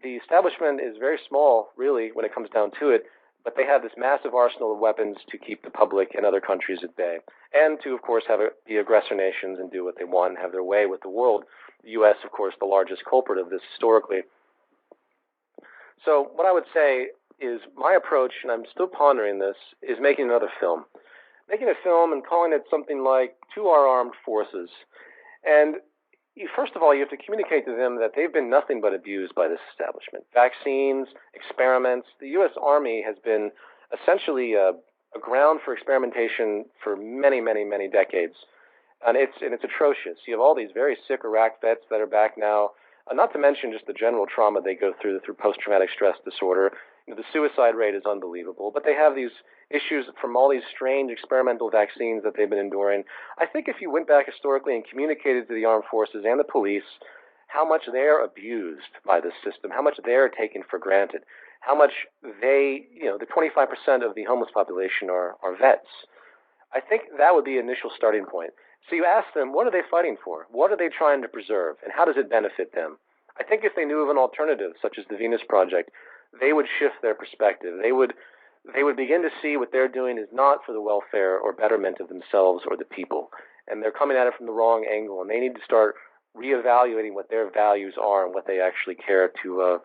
S1: The establishment is very small, really, when it comes down to it, but they have this massive arsenal of weapons to keep the public and other countries at bay, and to, of course, be aggressor nations and do what they want and have their way with the world. The U.S., of course, the largest culprit of this historically. So what I would say is my approach, and I'm still pondering this, is making another film. Making a film and calling it something like To Our Armed Forces. And first of all, you have to communicate to them that they've been nothing but abused by this establishment. Vaccines, experiments. The U.S. Army has been essentially a ground for experimentation for many, many, many decades. And it's atrocious. You have all these very sick Iraq vets that are back now, not to mention just the general trauma they go through post-traumatic stress disorder. The suicide rate is unbelievable, but they have these issues from all these strange experimental vaccines that they've been enduring. I think if you went back historically and communicated to the armed forces and the police how much they're abused by this system, how much they're taken for granted, how much the 25% of the homeless population are vets, I think that would be an initial starting point. So you ask them, what are they fighting for? What are they trying to preserve? And how does it benefit them? I think if they knew of an alternative, such as the Venus Project, they would shift their perspective. They would begin to see what they're doing is not for the welfare or betterment of themselves or the people. And they're coming at it from the wrong angle. And they need to start reevaluating what their values are and what they actually care to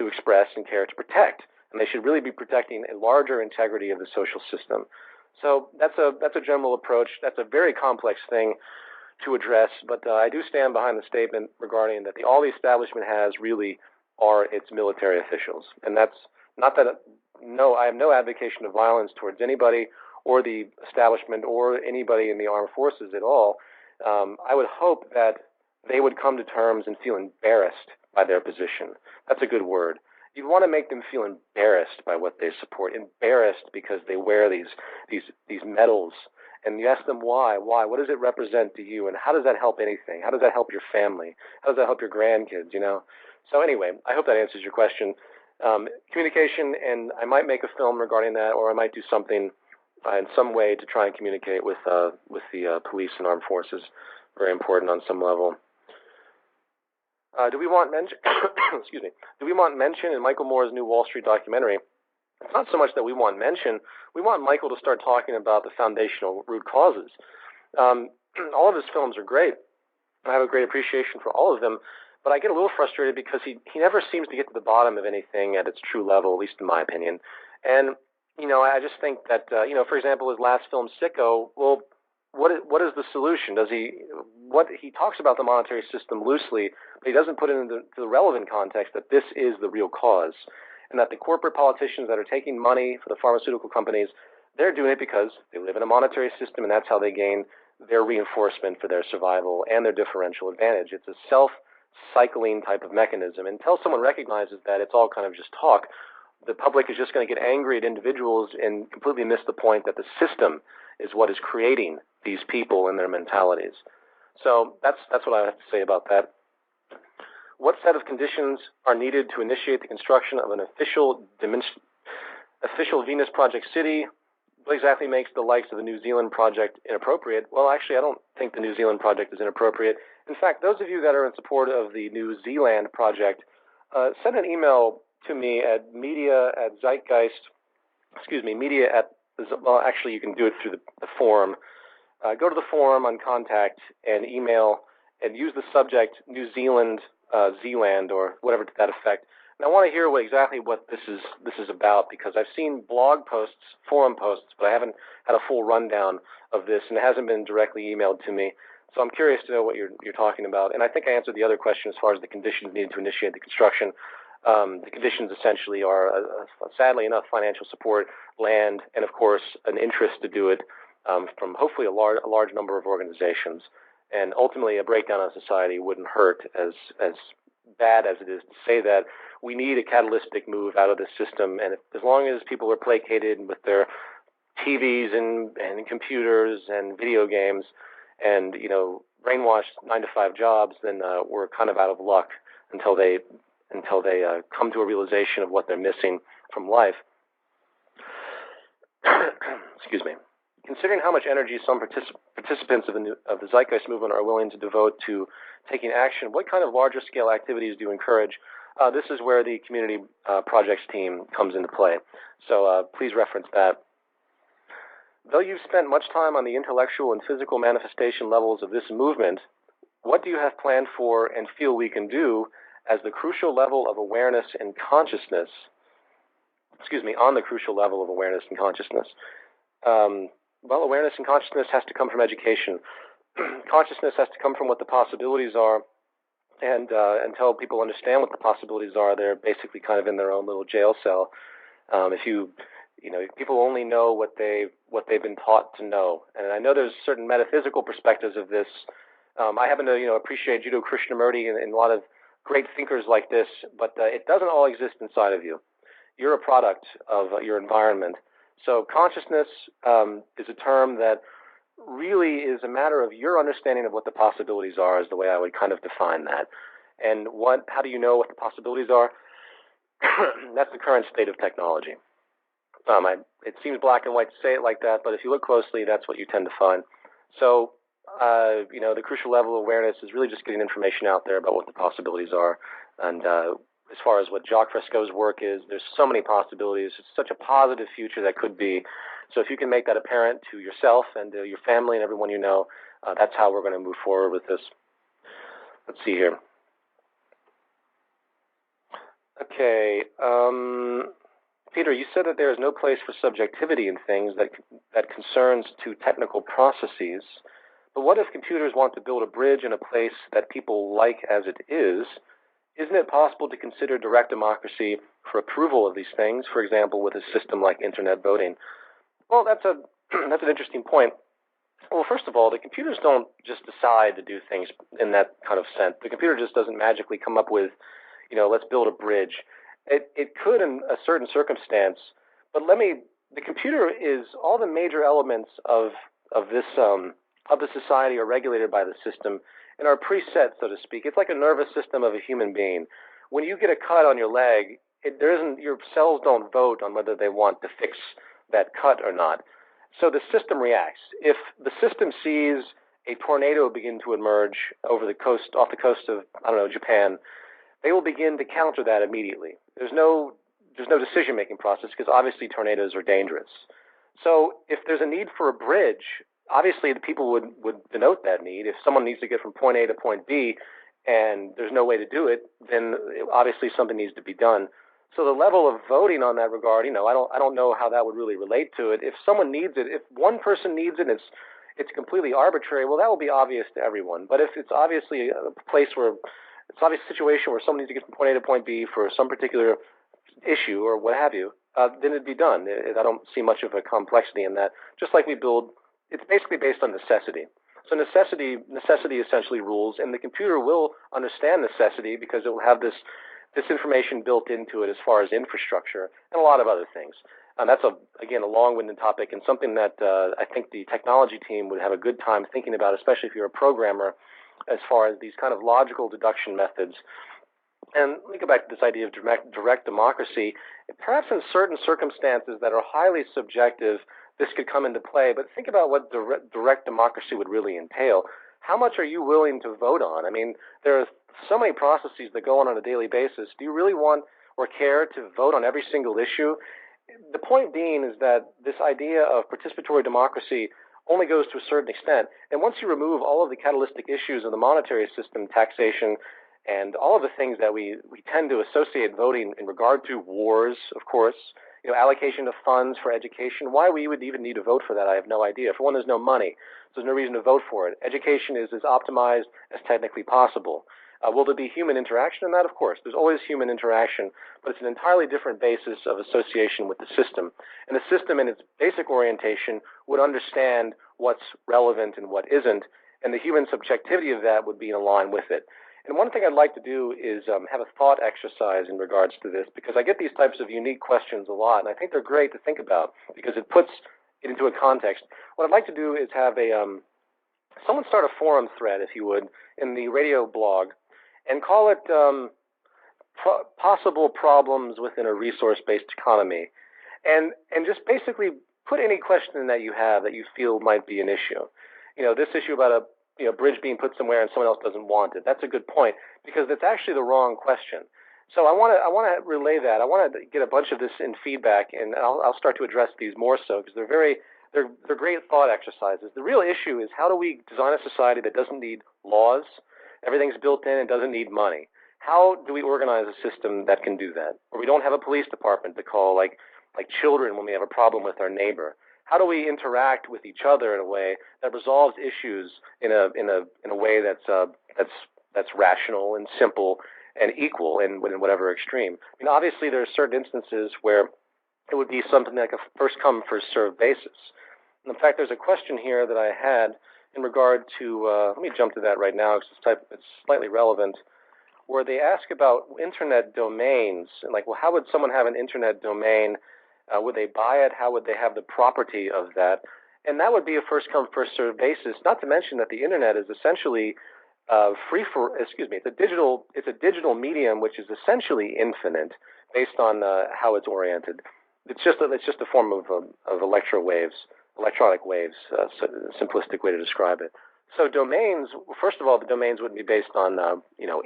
S1: express and care to protect. And they should really be protecting a larger integrity of the social system. So that's a general approach. That's a very complex thing to address, but I do stand behind the statement regarding that all the establishment has really are its military officials. And that's not that, I have no advocation of violence towards anybody or the establishment or anybody in the armed forces at all. I would hope that they would come to terms and feel embarrassed by their position. That's a good word. You want to make them feel embarrassed by what they support, embarrassed because they wear these medals, and you ask them why, what does it represent to you, and how does that help anything? How does that help your family? How does that help your grandkids, So anyway, I hope that answers your question. Communication, and I might make a film regarding that, or I might do something in some way to try and communicate with the police and armed forces. Very important on some level. Do we want mention? Excuse me. Do we want mention in Michael Moore's new Wall Street documentary? It's not so much that we want mention. We want Michael to start talking about the foundational root causes. All of his films are great. I have a great appreciation for all of them, but I get a little frustrated because he never seems to get to the bottom of anything at its true level, at least in my opinion. And I just think that for example, his last film, Sicko. Well, what is the solution? He talks about the monetary system loosely, but he doesn't put it into the relevant context that this is the real cause, and that the corporate politicians that are taking money for the pharmaceutical companies, they're doing it because they live in a monetary system, and that's how they gain their reinforcement for their survival and their differential advantage. It's a self-cycling type of mechanism. Until someone recognizes that, it's all kind of just talk. the public is just going to get angry at individuals and completely miss the point that the system is what is creating these people and their mentalities. So that's what I have to say about that. What set of conditions are needed to initiate the construction of an official Venus Project city? What exactly makes the likes of the New Zealand project inappropriate? Well, actually, I don't think the New Zealand project is inappropriate. In fact, those of you that are in support of the New Zealand project, send an email to me at well, actually, you can do it through the forum. Go to the forum on contact and email and use the subject New Zealand, Zealand, or whatever to that effect. And I want to hear exactly what this is about, because I've seen blog posts, forum posts, but I haven't had a full rundown of this, and it hasn't been directly emailed to me. So I'm curious to know what you're talking about. And I think I answered the other question as far as the conditions needed to initiate the construction. The conditions essentially are, sadly enough, financial support, land, and of course an interest to do it from hopefully a large number of organizations. And ultimately, a breakdown of society wouldn't hurt, as bad as it is to say that. We need a catalytic move out of this system, and as long as people are placated with their TVs and computers and video games and, brainwashed 9-to-5 jobs, then we're kind of out of luck until they come to a realization of what they're missing from life. Excuse me. Considering how much energy some participants of the Zeitgeist Movement are willing to devote to taking action, what kind of larger scale activities do you encourage? This is where the community projects team comes into play. So please reference that. Though you've spent much time on the intellectual and physical manifestation levels of this movement, what do you have planned for and feel we can do as the crucial level of awareness and consciousness? On the crucial level of awareness and consciousness. Well, awareness and consciousness has to come from education. Consciousness has to come from what the possibilities are. And until people understand what the possibilities are, they're basically kind of in their own little jail cell. People only know what they've been taught to know. And I know there's certain metaphysical perspectives of this. I happen to appreciate Jiddu Krishnamurti and a lot of great thinkers like this, but it doesn't all exist inside of you. You're a product of your environment. So consciousness is a term that really is a matter of your understanding of what the possibilities are, is the way I would kind of define that. And how do you know what the possibilities are? That's the current state of technology. It seems black and white to say it like that, but if you look closely, that's what you tend to find. So, the crucial level of awareness is really just getting information out there about what the possibilities are. And as far as what Jacque Fresco's work is, there's so many possibilities. It's such a positive future that could be. So if you can make that apparent to yourself and your family and everyone you know, that's how we're going to move forward with this. Let's see here. Okay. Peter, you said that there is no place for subjectivity in things that concerns to technical processes. But what if computers want to build a bridge in a place that people like as it is? Isn't it possible to consider direct democracy for approval of these things, for example, with a system like internet voting? Well, that's an interesting point. Well, first of all, the computers don't just decide to do things in that kind of sense. The computer just doesn't magically come up with, let's build a bridge. It could in a certain circumstance, but the computer is, all the major elements of the society are regulated by the system and are preset, so to speak. It's like a nervous system of a human being. When you get a cut on your leg, your cells don't vote on whether they want to fix that cut or not. So the system reacts. If the system sees a tornado begin to emerge off the coast of, Japan, they will begin to counter that immediately. There's no decision-making process because obviously tornadoes are dangerous. So if there's a need for a bridge, obviously the people would denote that need. If someone needs to get from point A to point B and there's no way to do it, then obviously something needs to be done. So the level of voting on that regard, I don't know how that would really relate to it. If someone needs it, if one person needs it, it's completely arbitrary. Well, that will be obvious to everyone. But if it's obviously a place where it's an obvious situation where someone needs to get from point A to point B for some particular issue or what have you, then it'd be done. I don't see much of a complexity in that. Just like we build, it's basically based on necessity. So necessity essentially rules, and the computer will understand necessity because it will have this disinformation built into it as far as infrastructure, and a lot of other things. That's, again, a long-winded topic and something that I think the technology team would have a good time thinking about, especially if you're a programmer, as far as these kind of logical deduction methods. And let me go back to this idea of direct democracy. Perhaps in certain circumstances that are highly subjective, this could come into play, but think about what direct democracy would really entail. How much are you willing to vote on? I mean, there are so many processes that go on a daily basis. Do you really want or care to vote on every single issue? The point being is that this idea of participatory democracy only goes to a certain extent. And once you remove all of the catalytic issues of the monetary system, taxation, and all of the things that we tend to associate voting in regard to, wars, of course, allocation of funds for education. Why we would even need to vote for that, I have no idea. For one, there's no money, so there's no reason to vote for it. Education is as optimized as technically possible. Will there be human interaction in that? Of course. There's always human interaction, but it's an entirely different basis of association with the system. And the system in its basic orientation would understand what's relevant and what isn't, and the human subjectivity of that would be in line with it. And one thing I'd like to do is have a thought exercise in regards to this, because I get these types of unique questions a lot, and I think they're great to think about because it puts it into a context. What I'd like to do is have someone start a forum thread, if you would, in the radio blog, and call it possible problems within a resource-based economy, and just basically put any question that you have that you feel might be an issue. This issue about a bridge being put somewhere and someone else doesn't want it. That's a good point because it's actually the wrong question. So I want to relay that. I want to get a bunch of this in feedback, and I'll start to address these more so because they're great thought exercises. The real issue is how do we design a society that doesn't need laws, everything's built in, and doesn't need money? How do we organize a system that can do that? Where we don't have a police department to call like children when we have a problem with our neighbor. How do we interact with each other in a way that resolves issues in a way that's rational and simple and equal in whatever extreme? I mean, obviously there are certain instances where it would be something like a first come first served basis. And in fact, there's a question here that I had in regard to. Let me jump to that right now because it's slightly relevant. Where they ask about internet domains and well, how would someone have an internet domain? Would they buy it? How would they have the property of that? And that would be a first-come, first-served basis. Not to mention that the internet is essentially it's a digital medium which is essentially infinite, based on how it's oriented. It's just a form of electronic waves. So a simplistic way to describe it. So domains. First of all, the domains wouldn't be based on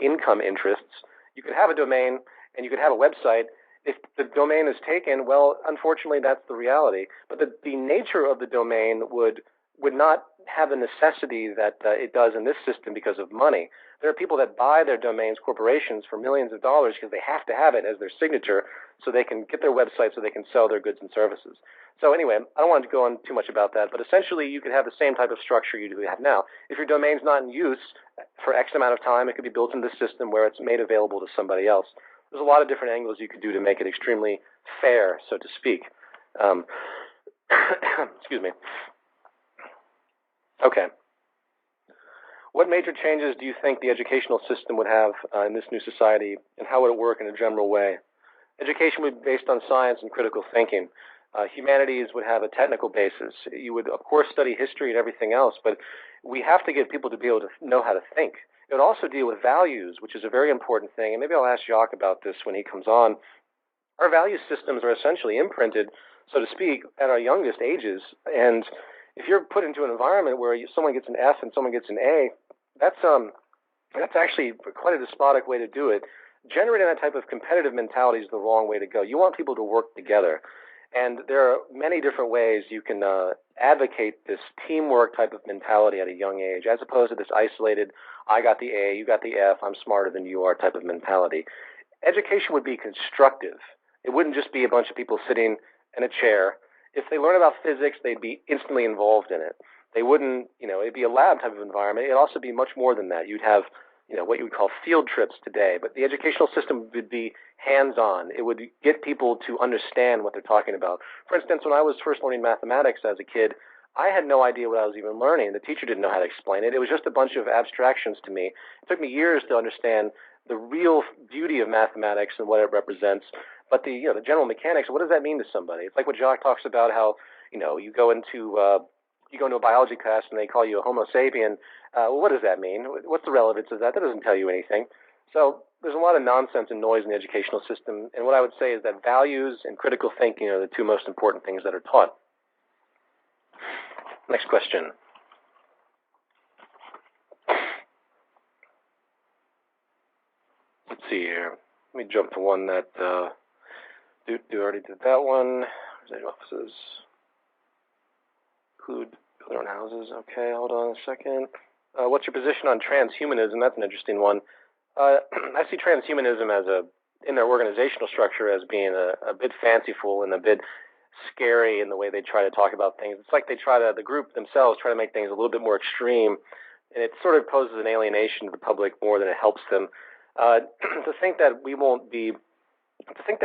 S1: income interests. You could have a domain and you could have a website. If the domain is taken, well, unfortunately, that's the reality. But the nature of the domain would not have the necessity that it does in this system because of money. There are people that buy their domains, corporations, for millions of dollars because they have to have it as their signature so they can get their website so they can sell their goods and services. So anyway, I don't want to go on too much about that, but essentially you could have the same type of structure you do have now. If your domain's not in use for X amount of time, it could be built into the system where it's made available to somebody else. There's a lot of different angles you could do to make it extremely fair, so to speak. Excuse me. Okay. What major changes do you think the educational system would have in this new society, and how would it work in a general way? Education would be based on science and critical thinking. Humanities would have a technical basis. You would, of course, study history and everything else, but we have to get people to be able to know how to think. It would also deal with values, which is a very important thing, and maybe I'll ask Jacque about this when he comes on. Our value systems are essentially imprinted, so to speak, at our youngest ages, and if you're put into an environment where someone gets an F and someone gets an A, that's actually quite a despotic way to do it. Generating that type of competitive mentality is the wrong way to go. You want people to work together. And there are many different ways you can advocate this teamwork type of mentality at a young age, as opposed to this isolated, I got the A, you got the F, I'm smarter than you are type of mentality. Education would be constructive. It wouldn't just be a bunch of people sitting in a chair. If they learn about physics, they'd be instantly involved in it. They wouldn't, it'd be a lab type of environment. It'd also be much more than that. You'd have, what you would call field trips today. But the educational system would be hands-on. It would get people to understand what they're talking about. For instance, when I was first learning mathematics as a kid, I had no idea what I was even learning. The teacher didn't know how to explain it. It was just a bunch of abstractions to me. It took me years to understand the real beauty of mathematics and what it represents, but the the general mechanics. What does that mean to somebody? It's like what Jacque talks about, how you go into a biology class and they call you a Homo sapien. Well, what does that mean? What's the relevance of that? That doesn't tell you anything. So there's a lot of nonsense and noise in the educational system, and what I would say is that values and critical thinking are the two most important things that are taught. Next question. Let's see here. Let me jump to one that already did that one. Residential offices. Include their own houses. Okay, hold on a second. What's your position on transhumanism? That's an interesting one. I see transhumanism in their organizational structure as being a bit fanciful and a bit scary in the way they try to talk about things. It's like the group themselves try to make things a little bit more extreme, and it sort of poses an alienation to the public more than it helps them. To think that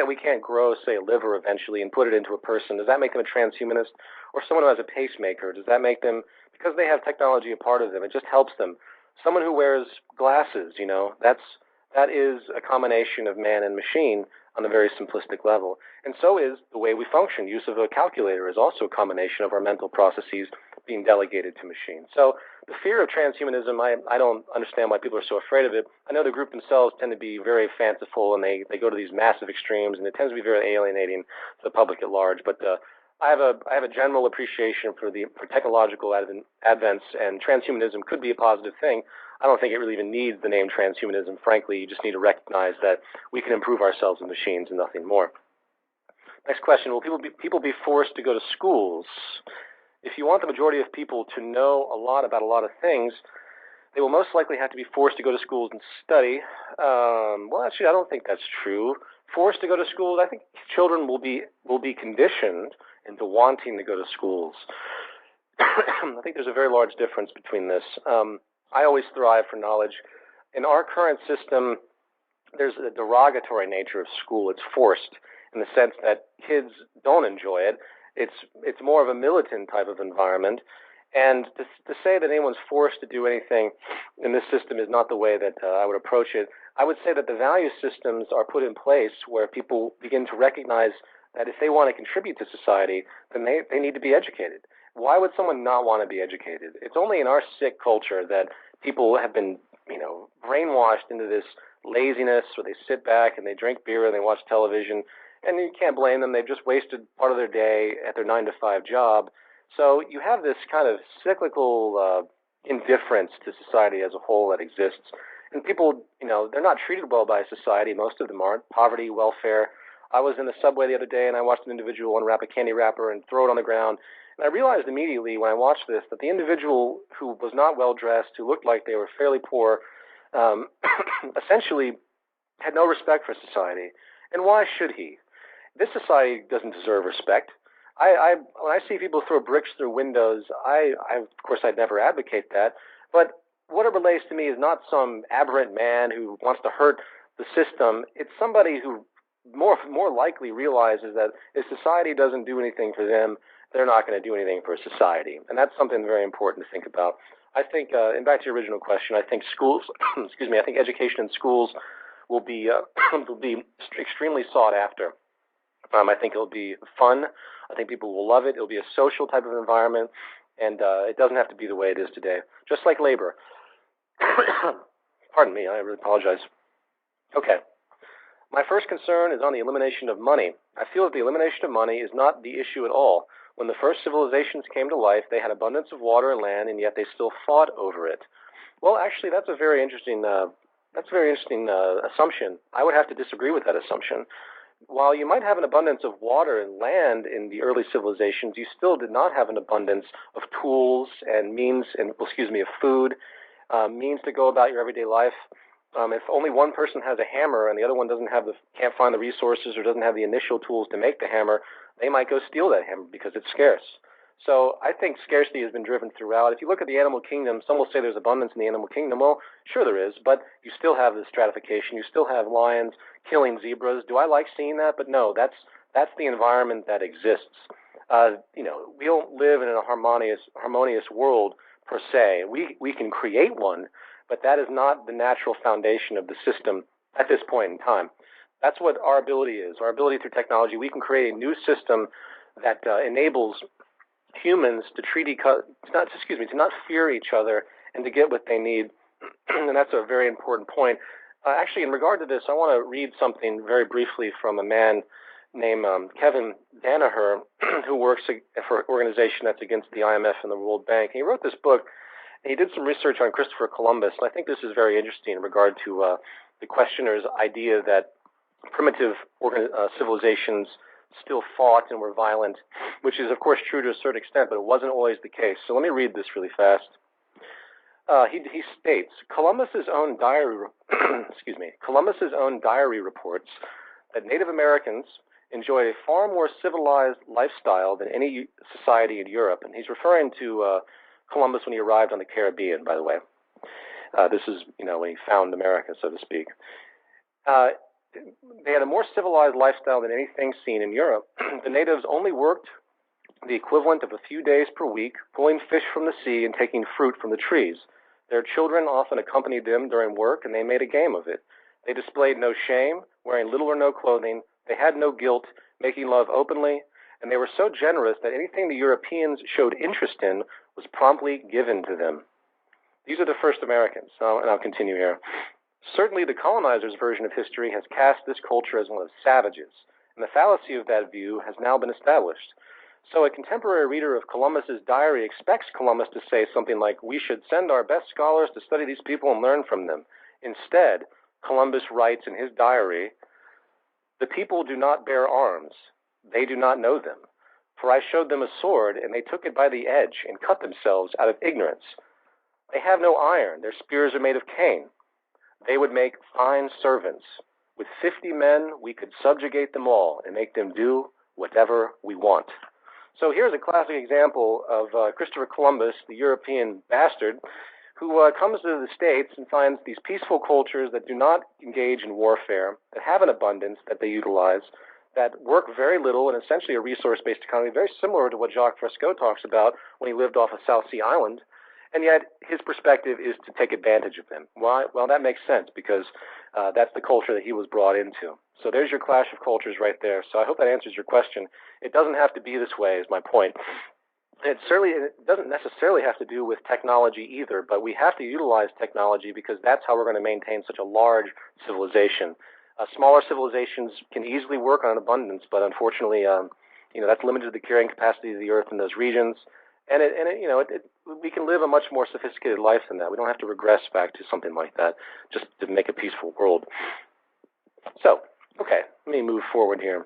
S1: we can't grow, say, a liver eventually and put it into a person, does that make them a transhumanist? Or someone who has a pacemaker, does that make them, because they have technology a part of them, it just helps them? Someone who wears glasses, that is a combination of man and machine on a very simplistic level. And so is the way we function. Use of a calculator is also a combination of our mental processes being delegated to machines. So the fear of transhumanism, I don't understand why people are so afraid of it. I know the group themselves tend to be very fanciful, and they go to these massive extremes, and it tends to be very alienating to the public at large. But I have a general appreciation for technological advents, and transhumanism could be a positive thing. I don't think it really even needs the name transhumanism. Frankly, you just need to recognize that we can improve ourselves with machines and nothing more. Next question: will people be forced to go to schools? If you want the majority of people to know a lot about a lot of things, they will most likely have to be forced to go to schools and study. Well, actually, I don't think that's true. Forced to go to schools, I think children will be conditioned into wanting to go to schools. I think there's a very large difference between this. I always thrive for knowledge. In our current system, there's a derogatory nature of school. It's forced in the sense that kids don't enjoy it. It's more of a militant type of environment. And to say that anyone's forced to do anything in this system is not the way that I would approach it. I would say that the value systems are put in place where people begin to recognize that if they want to contribute to society, then they need to be educated. Why would someone not want to be educated? It's only in our sick culture that people have been, brainwashed into this laziness, where they sit back and they drink beer and they watch television, and you can't blame them. They've just wasted part of their day at their 9-to-5 job. So you have this kind of cyclical indifference to society as a whole that exists. And people, they're not treated well by society. Most of them aren't. Poverty, welfare. I was in the subway the other day and I watched an individual unwrap a candy wrapper and throw it on the ground. And I realized immediately when I watched this that the individual who was not well dressed, who looked like they were fairly poor, essentially had no respect for society. And why should he? This society doesn't deserve respect. When I see people throw bricks through windows, of course, I'd never advocate that. But what it relates to me is not some aberrant man who wants to hurt the system. It's somebody who more likely realizes that if society doesn't do anything for them, they're not going to do anything for society. And that's something very important to think about. I think, and back to your original question, I think schools, I think education in schools will be extremely sought after. I think it'll be fun. I think people will love it. It'll be a social type of environment, and it doesn't have to be the way it is today. Just like labor. Pardon me, I really apologize. Okay. My first concern is on the elimination of money. I feel that the elimination of money is not the issue at all. When the first civilizations came to life, they had abundance of water and land, and yet they still fought over it. Well, actually, that's a very interesting assumption. I would have to disagree with that assumption. While you might have an abundance of water and land in the early civilizations, you still did not have an abundance of tools and means, of food, means to go about your everyday life. If only one person has a hammer and the other one can't find the resources or doesn't have the initial tools to make the hammer, they might go steal that hammer because it's scarce. So I think scarcity has been driven throughout. If you look at the animal kingdom, some will say there's abundance in the animal kingdom. Well, sure there is, but you still have the stratification. You still have lions killing zebras. Do I like seeing that? But no, that's the environment that exists. We don't live in a harmonious world per se. We can create one, but that is not the natural foundation of the system at this point in time. That's what our ability is. Our ability through technology, we can create a new system that enables humans to to not fear each other and to get what they need. And that's a very important point. Actually, in regard to this, I want to read something very briefly from a man named Kevin Danaher, who works for an organization that's against the IMF and the World Bank. He wrote this book, and he did some research on Christopher Columbus, and I think this is very interesting in regard to the questioner's idea that primitive civilizations still fought and were violent, which is, of course, true to a certain extent, but it wasn't always the case. So let me read this really fast. He states, Columbus's own diary reports that Native Americans enjoyed a far more civilized lifestyle than any society in Europe. And he's referring to Columbus when he arrived on the Caribbean, by the way. This is, when he found America, so to speak. They had a more civilized lifestyle than anything seen in Europe. The natives only worked the equivalent of a few days per week, pulling fish from the sea and taking fruit from the trees. Their children often accompanied them during work, and they made a game of it. They displayed no shame, wearing little or no clothing. They had no guilt, making love openly, and they were so generous that anything the Europeans showed interest in was promptly given to them. These are the first Americans, and I'll continue here. Certainly the colonizers' version of history has cast this culture as one of savages, and the fallacy of that view has now been established. So a contemporary reader of Columbus's diary expects Columbus to say something like, we should send our best scholars to study these people and learn from them. Instead, Columbus writes in his diary, the people do not bear arms. They do not know them. For I showed them a sword, and they took it by the edge and cut themselves out of ignorance. They have no iron. Their spears are made of cane. They would make fine servants. With 50 men, we could subjugate them all and make them do whatever we want. So here's a classic example of Christopher Columbus, the European bastard, who comes to the States and finds these peaceful cultures that do not engage in warfare, that have an abundance that they utilize, that work very little and essentially a resource-based economy, very similar to what Jacque Roxanne talks about when he lived off a South Sea island. And yet his perspective is to take advantage of them. Why? Well, that makes sense because that's the culture that he was brought into. So there's your clash of cultures right there. So I hope that answers your question. It doesn't have to be this way is my point. It doesn't necessarily have to do with technology either, but we have to utilize technology because that's how we're going to maintain such a large civilization. Smaller civilizations can easily work on an abundance, but unfortunately, that's limited to the carrying capacity of the Earth in those regions. And we can live a much more sophisticated life than that. We don't have to regress back to something like that just to make a peaceful world. So, okay, let me move forward here.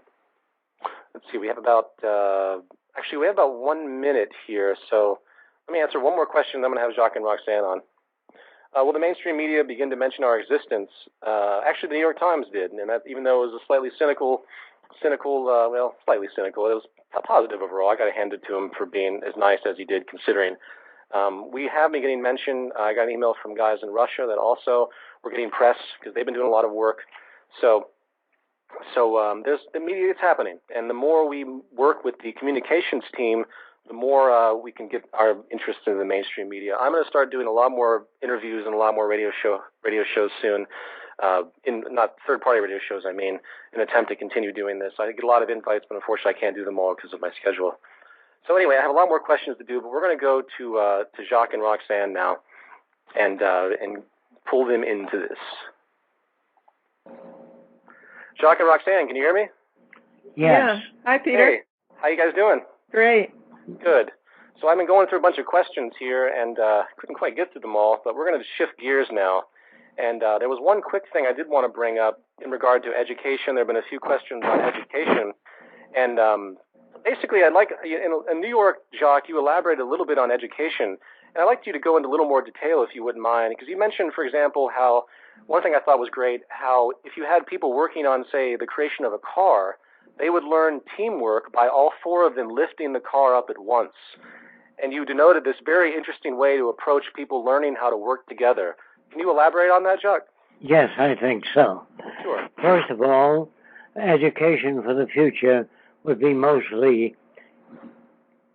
S1: Let's see, we have about 1 minute here. So let me answer one more question, then I'm going to have Jacque and Roxanne on. Will the mainstream media begin to mention our existence? Actually, the New York Times did, and that, even though it was a slightly cynical, it was positive overall. I got to hand it to him for being as nice as he did, considering. We have been getting mentioned. I got an email from guys in Russia that also were getting press because they've been doing a lot of work. So there's the media. It's happening, and the more we work with the communications team, the more we can get our interest in the mainstream media. I'm going to start doing a lot more interviews and a lot more radio shows soon. Not third-party radio shows, in an attempt to continue doing this. I get a lot of invites, but unfortunately I can't do them all because of my schedule. So anyway, I have a lot more questions to do, but we're going to go to Jacque and Roxanne now and pull them into this. Jacque and Roxanne, can you hear me?
S2: Yes. Yeah. Hi, Peter.
S1: Hey, how you guys doing?
S2: Great.
S1: Good. So I've been going through a bunch of questions here and couldn't quite get to them all, but we're going to shift gears now. And there was one quick thing I did want to bring up in regard to education. There have been a few questions on education. And basically, I'd like, in New York, Jacque, you elaborated a little bit on education. And I'd like you to go into a little more detail, if you wouldn't mind, because you mentioned, for example, how one thing I thought was great, how if you had people working on, say, the creation of a car, they would learn teamwork by all four of them lifting the car up at once. And you denoted this very interesting way to approach people learning how to work together. Can you elaborate on that, Jacque?
S3: Yes, I think so.
S1: Sure.
S3: First of all, education for the future would be mostly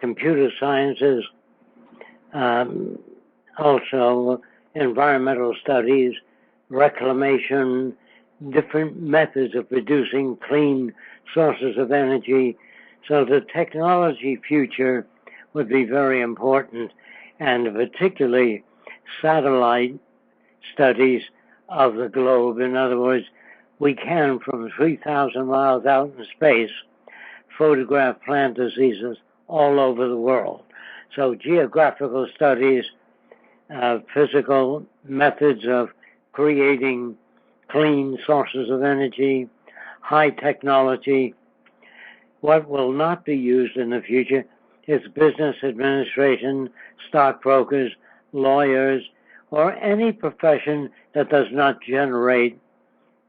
S3: computer sciences, also environmental studies, reclamation, different methods of producing clean sources of energy. So the technology future would be very important, and particularly satellite studies of the globe. In other words, we can, from 3,000 miles out in space, photograph plant diseases all over the world. So geographical studies, physical methods of creating clean sources of energy, high technology. What will not be used in the future is business administration, stockbrokers, lawyers, or any profession that does not generate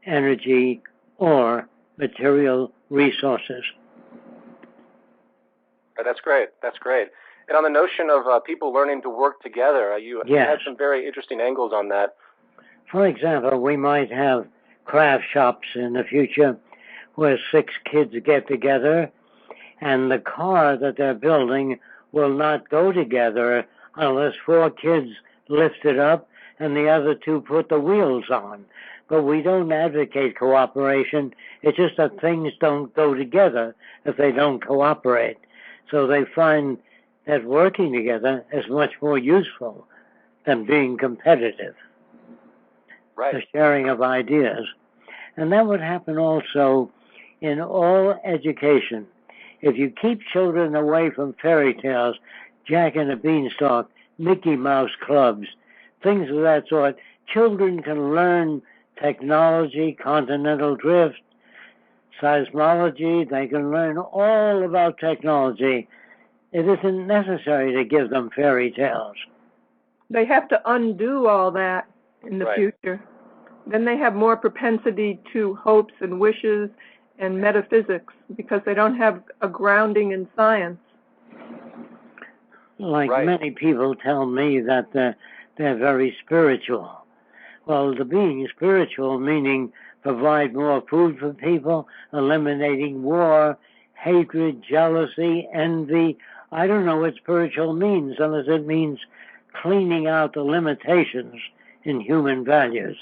S3: energy or material resources.
S1: That's great. That's great. And on the notion of people learning to work together, you had some very interesting angles on that.
S3: For example, we might have craft shops in the future where 6 kids get together, and the car that they're building will not go together unless 4 kids lift it up and the other 2 put the wheels on. But we don't advocate cooperation. It's just that things don't go together if they don't cooperate. So they find that working together is much more useful than being competitive.
S1: Right.
S3: The sharing of ideas. And that would happen also in all education. If you keep children away from fairy tales, Jack and the Beanstalk, Mickey Mouse clubs, things of that sort, children can learn technology, continental drift, seismology. They can learn all about technology. It isn't necessary to give them fairy tales.
S2: They have to undo all that in the future. Then they have more propensity to hopes and wishes and metaphysics because they don't have a grounding in science.
S3: Like many people tell me that they're very spiritual. Well, the being spiritual, meaning provide more food for people, eliminating war, hatred, jealousy, envy. I don't know what spiritual means unless it means cleaning out the limitations in human values.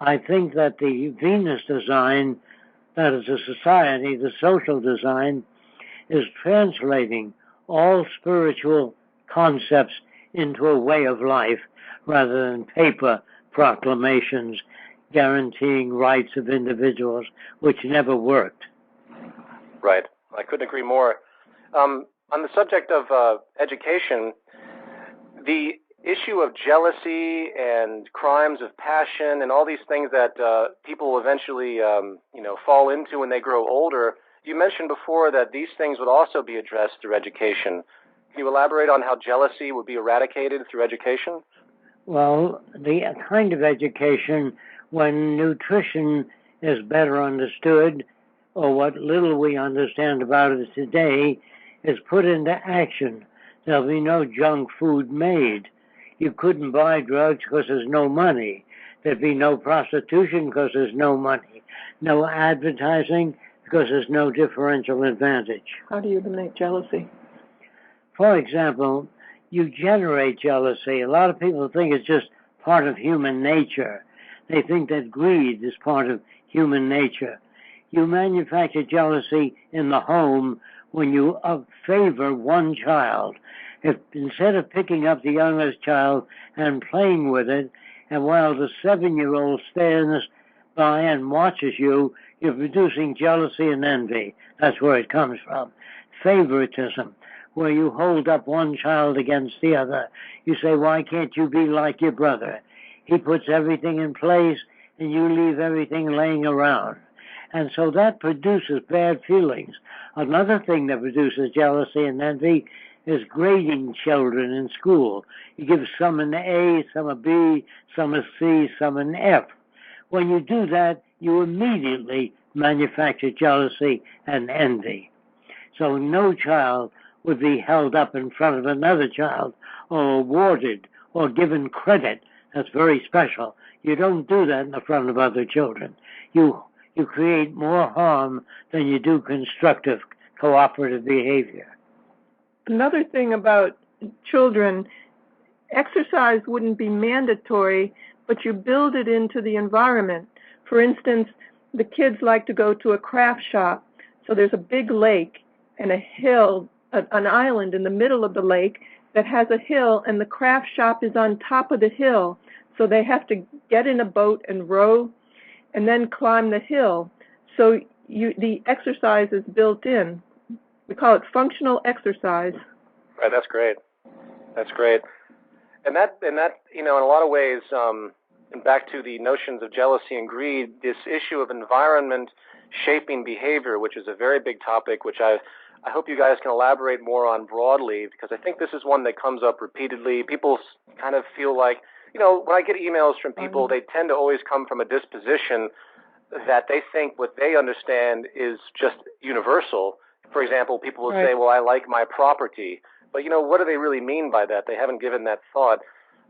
S3: I think that the Venus design, that is a society, the social design, is translating all spiritual concepts into a way of life rather than paper proclamations guaranteeing rights of individuals, which never worked.
S1: Right. I couldn't agree more. On the subject of education, the issue of jealousy and crimes of passion and all these things that people eventually, fall into when they grow older, you mentioned before that these things would also be addressed through education. Can you elaborate on how jealousy would be eradicated through education?
S3: Well, the kind of education when nutrition is better understood, or what little we understand about it today, is put into action. There'll be no junk food made. You couldn't buy drugs because there's no money. There'd be no prostitution because there's no money. No advertising because there's no differential advantage.
S2: How do you eliminate jealousy?
S3: For example, you generate jealousy. A lot of people think it's just part of human nature. They think that greed is part of human nature. You manufacture jealousy in the home when you favor one child. If instead of picking up the youngest child and playing with it, and while the 7-year-old stands by and watches you, you're producing jealousy and envy. That's where it comes from. Favoritism, where you hold up one child against the other. You say, why can't you be like your brother? He puts everything in place and you leave everything laying around. And so that produces bad feelings. Another thing that produces jealousy and envy is grading children in school. You give some an A, some a B, some a C, some an F. When you do that, you immediately manufacture jealousy and envy. So no child would be held up in front of another child or awarded or given credit. That's very special. You don't do that in the front of other children. You create more harm than you do constructive, cooperative behavior.
S2: Another thing about children exercise wouldn't be mandatory, but you build it into the environment. For instance, the kids like to go to a craft shop. So there's a big lake and a hill, an island in the middle of the lake that has a hill, and the craft shop is on top of the hill. So they have to get in a boat and row and then climb the hill. So the exercise is built in. We call it functional exercise.
S1: Right, that's great. That's great. And that, in a lot of ways, and back to the notions of jealousy and greed, this issue of environment shaping behavior, which is a very big topic, which I hope you guys can elaborate more on broadly, because I think this is one that comes up repeatedly. People kind of feel like, when I get emails from people, they tend to always come from a disposition that they think what they understand is just universal. For example, people will say, well, I like my property. But, what do they really mean by that? They haven't given that thought.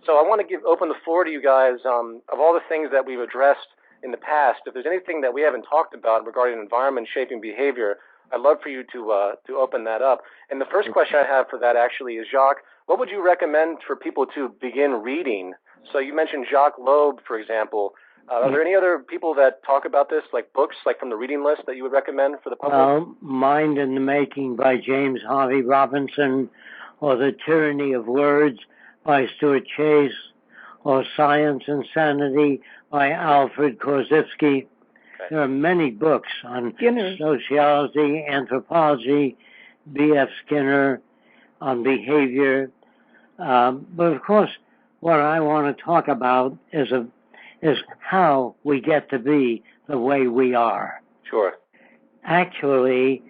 S1: So I want to open the floor to you guys. Of all the things that we've addressed in the past, if there's anything that we haven't talked about regarding environment shaping behavior, I'd love for you to open that up. And the first question I have for that actually is, Jacque, what would you recommend for people to begin reading? So you mentioned Jacques Loeb, for example. Are there any other people that talk about this, like books, like from the reading list, that you would recommend for the public?
S3: Mind in the Making by James Harvey Robinson, or The Tyranny of Words by Stuart Chase, or Science and Sanity by Alfred Korzybski. Okay. There are many books on sociology, anthropology, B.F. Skinner, on behavior. But of course, what I want to talk about is how we get to be the way we are.
S1: Sure.
S3: Actually,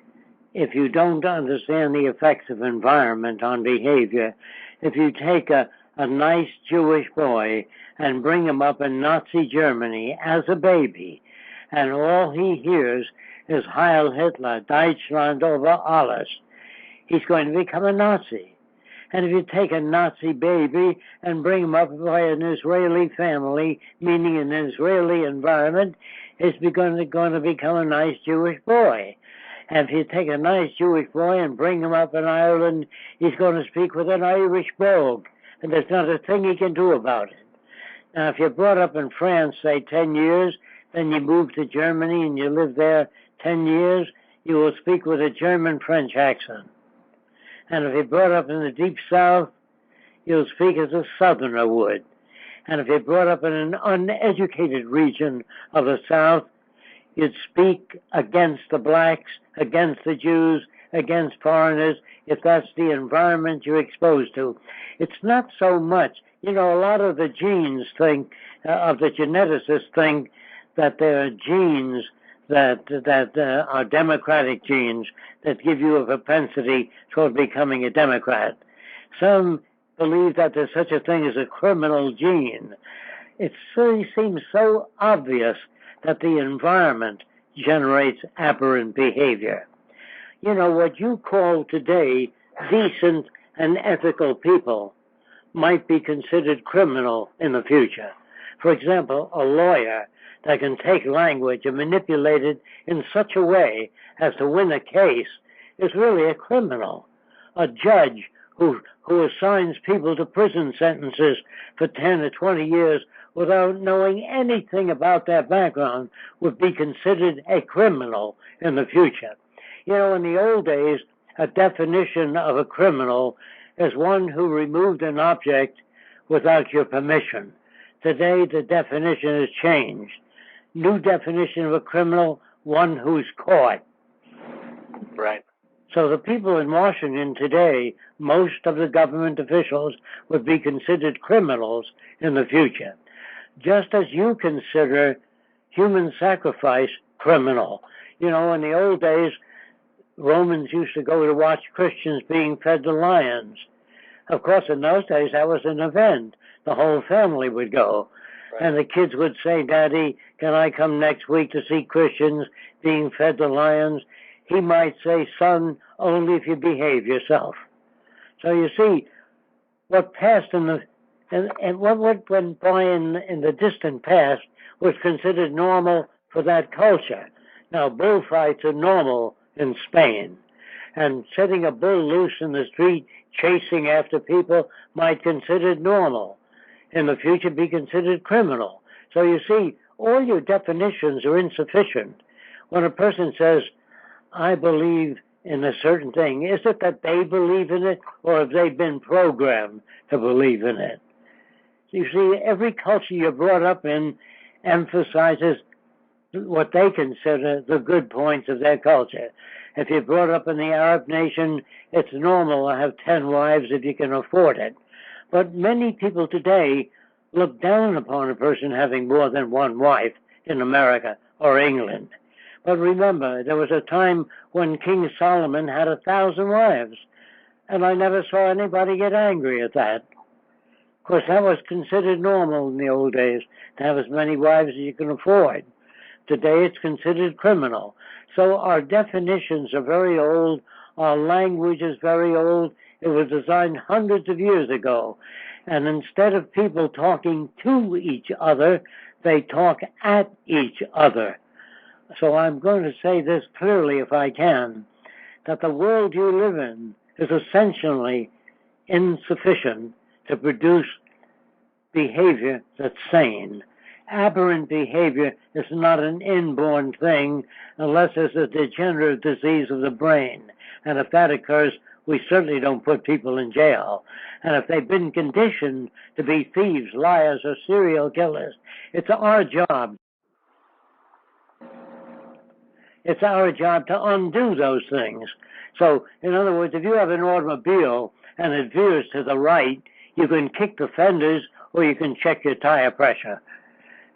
S3: if you don't understand the effects of environment on behavior, if you take a nice Jewish boy and bring him up in Nazi Germany as a baby, and all he hears is Heil Hitler, Deutschland over alles, he's going to become a Nazi. And if you take a Nazi baby and bring him up by an Israeli family, meaning an Israeli environment, he's going to become a nice Jewish boy. And if you take a nice Jewish boy and bring him up in Ireland, he's going to speak with an Irish brogue, and there's not a thing he can do about it. Now, if you're brought up in France, say 10 years, then you move to Germany and you live there 10 years, you will speak with a German-French accent. And if you're brought up in the Deep South, you'll speak as a Southerner would. And if you're brought up in an uneducated region of the South, you'd speak against the blacks, against the Jews, against foreigners, if that's the environment you're exposed to. It's not so much, a lot of the genes think, of the geneticists think that there are genes that are democratic genes that give you a propensity toward becoming a Democrat. Some believe that there's such a thing as a criminal gene. It really seems so obvious that the environment generates aberrant behavior. What you call today decent and ethical people might be considered criminal in the future. For example, a lawyer that can take language and manipulate it in such a way as to win a case is really a criminal. A judge who assigns people to prison sentences for 10 or 20 years without knowing anything about their background would be considered a criminal in the future. In the old days, a definition of a criminal is one who removed an object without your permission. Today, the definition has changed. New definition of a criminal, one who's caught.
S1: Right.
S3: So the people in Washington today, most of the government officials would be considered criminals in the future. Just as you consider human sacrifice criminal. In the old days, Romans used to go to watch Christians being fed to lions. Of course, in those days, that was an event. The whole family would go. Right. And the kids would say, Daddy, can I come next week to see Christians being fed to lions? He might say, son, only if you behave yourself. So you see, what passed in what went by in the distant past was considered normal for that culture. Now, bullfights are normal in Spain. And setting a bull loose in the street chasing after people might be considered normal. In the future, be considered criminal. So you see, all your definitions are insufficient. When a person says, I believe in a certain thing, is it that they believe in it, or have they been programmed to believe in it? You see, every culture you're brought up in emphasizes what they consider the good points of their culture. If you're brought up in the Arab nation, it's normal to have 10 wives if you can afford it. But many people today look down upon a person having more than one wife in America or England. But remember, there was a time when King Solomon had 1,000 wives, and I never saw anybody get angry at that. Of course, that was considered normal in the old days, to have as many wives as you can afford. Today, it's considered criminal. So our definitions are very old. Our language is very old. It was designed hundreds of years ago. And instead of people talking to each other, they talk at each other. So I'm going to say this clearly, if I can, that the world you live in is essentially insufficient to produce behavior that's sane. Aberrant behavior is not an inborn thing unless it's a degenerative disease of the brain. And if that occurs, we certainly don't put people in jail. And if they've been conditioned to be thieves, liars, or serial killers, it's our job. It's our job to undo those things. So, in other words, if you have an automobile and it veers to the right, you can kick the fenders or you can check your tire pressure.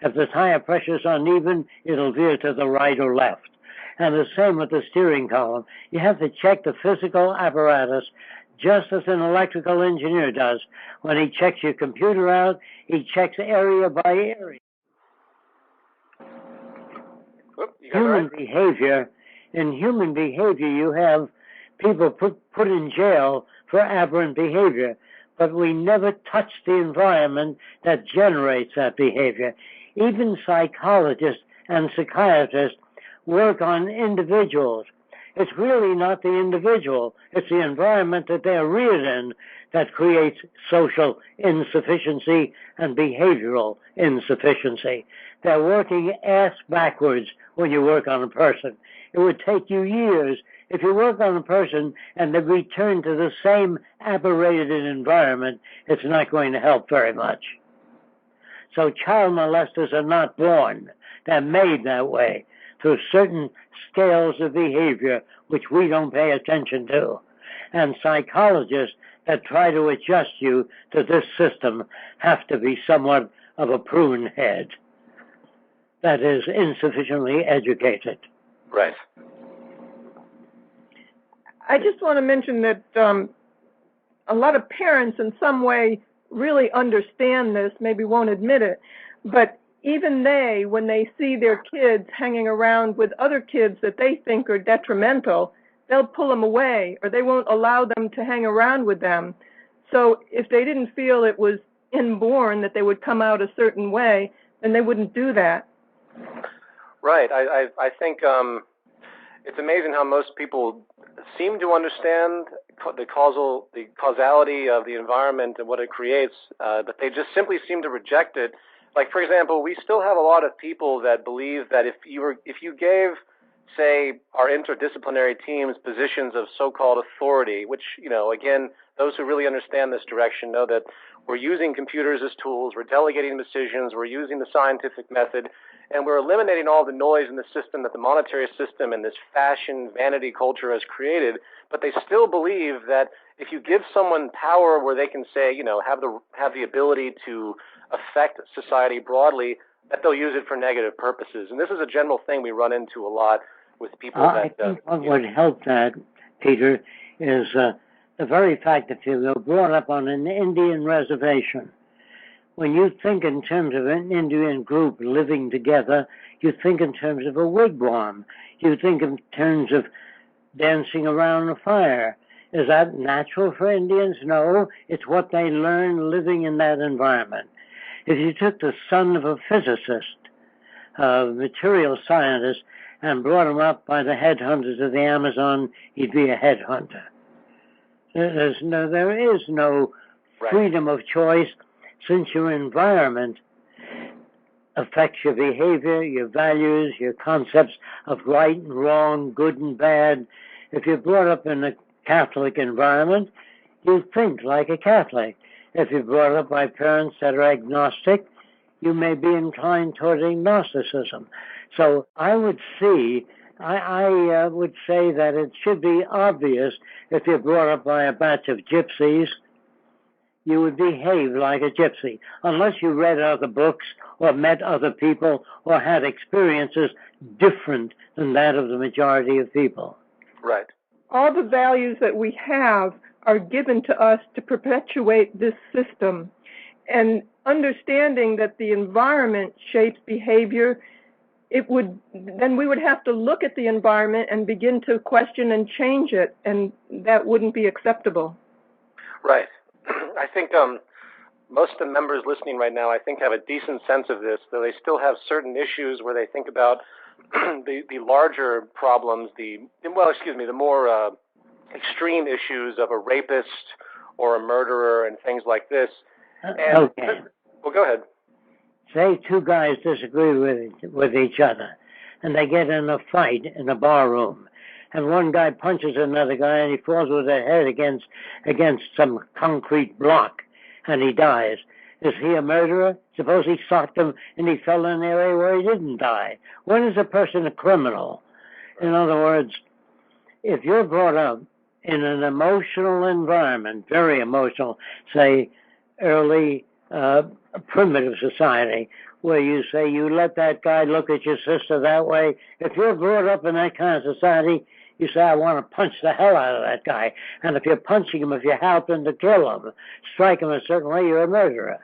S3: If the tire pressure is uneven, it'll veer to the right or left. And the same with the steering column. You have to check the physical apparatus just as an electrical engineer does. When he checks your computer out, he checks area by area. Human behavior, in human behavior, you have people put in jail for aberrant behavior, but we never touch the environment that generates that behavior. Even psychologists and psychiatrists work on individuals. It's really not the individual. It's the environment that they're reared in that creates social insufficiency and behavioral insufficiency. They're working ass backwards when you work on a person. It would take you years if you work on a person and they return to the same aberrated environment. It's not going to help very much. So child molesters are not born. They're made that way through certain scales of behavior which we don't pay attention to. And psychologists that try to adjust you to this system have to be somewhat of a prune head. That is, insufficiently educated.
S1: Right.
S2: I just want to mention that a lot of parents in some way really understand this, maybe won't admit it, but even they, when they see their kids hanging around with other kids that they think are detrimental, they'll pull them away, or they won't allow them to hang around with them. So if they didn't feel it was inborn that they would come out a certain way, then they wouldn't do that.
S1: Right. I think it's amazing how most people seem to understand the causality of the environment and what it creates, but they just simply seem to reject it. Like, for example, we still have a lot of people that believe that if you gave, say, our interdisciplinary teams positions of so-called authority, which, again, those who really understand this direction know that we're using computers as tools, we're delegating decisions, we're using the scientific method, and we're eliminating all the noise in the system that the monetary system and this fashion vanity culture has created. But they still believe that if you give someone power where they can say, have the ability to affect society broadly, that they'll use it for negative purposes. And this is a general thing we run into a lot with people
S3: I think what would help that, Peter, is the very fact that you were brought up on an Indian reservation. When you think in terms of an Indian group living together, you think in terms of a wigwam. You think in terms of dancing around a fire. Is that natural for Indians? No, it's what they learn living in that environment. If you took the son of a physicist, a material scientist, and brought him up by the headhunters of the Amazon, he'd be a headhunter. There is no freedom of choice, since your environment affects your behavior, your values, your concepts of right and wrong, good and bad. If you're brought up in a Catholic environment, you think like a Catholic. If you're brought up by parents that are agnostic, you may be inclined toward agnosticism. So I would say that it should be obvious if you're brought up by a batch of gypsies, you would behave like a gypsy, unless you read other books or met other people or had experiences different than that of the majority of people.
S1: Right.
S2: All the values that we have are given to us to perpetuate this system. And understanding that the environment shapes behavior, then we would have to look at the environment and begin to question and change it, and that wouldn't be acceptable.
S1: Right. I think most of the members listening right now, I think, have a decent sense of this, though they still have certain issues where they think about the larger problems, the more extreme issues of a rapist or a murderer and things like this.
S3: Okay.
S1: Well, go ahead.
S3: Say two guys disagree with each other, and they get in a fight in a bar room, and one guy punches another guy, and he falls with his head against some concrete block, and he dies. Is he a murderer? Suppose he socked him and he fell in an area where he didn't die. When is a person a criminal? In other words, if you're brought up in an emotional environment, very emotional, say early primitive society, where you say you let that guy look at your sister that way, if you're brought up in that kind of society, you say, I want to punch the hell out of that guy. And if you're punching him, if you help him to kill him, strike him a certain way, you're a murderer.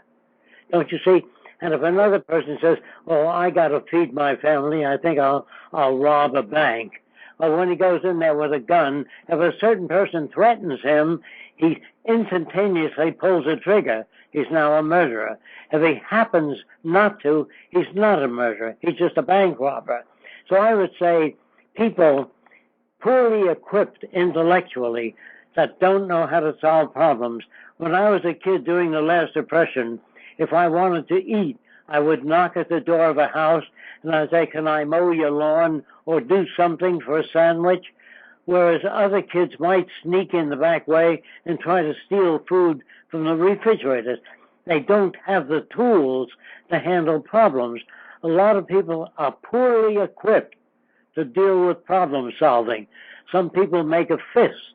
S3: Don't you see? And if another person says, oh, I got to feed my family, I think I'll rob a bank. Or when he goes in there with a gun, if a certain person threatens him, he instantaneously pulls the trigger. He's now a murderer. If he happens not to, he's not a murderer. He's just a bank robber. So I would say people poorly equipped intellectually that don't know how to solve problems. When I was a kid during the last Depression, if I wanted to eat, I would knock at the door of a house and I'd say, can I mow your lawn or do something for a sandwich? Whereas other kids might sneak in the back way and try to steal food from the refrigerators. They don't have the tools to handle problems. A lot of people are poorly equipped to deal with problem solving. Some people make a fist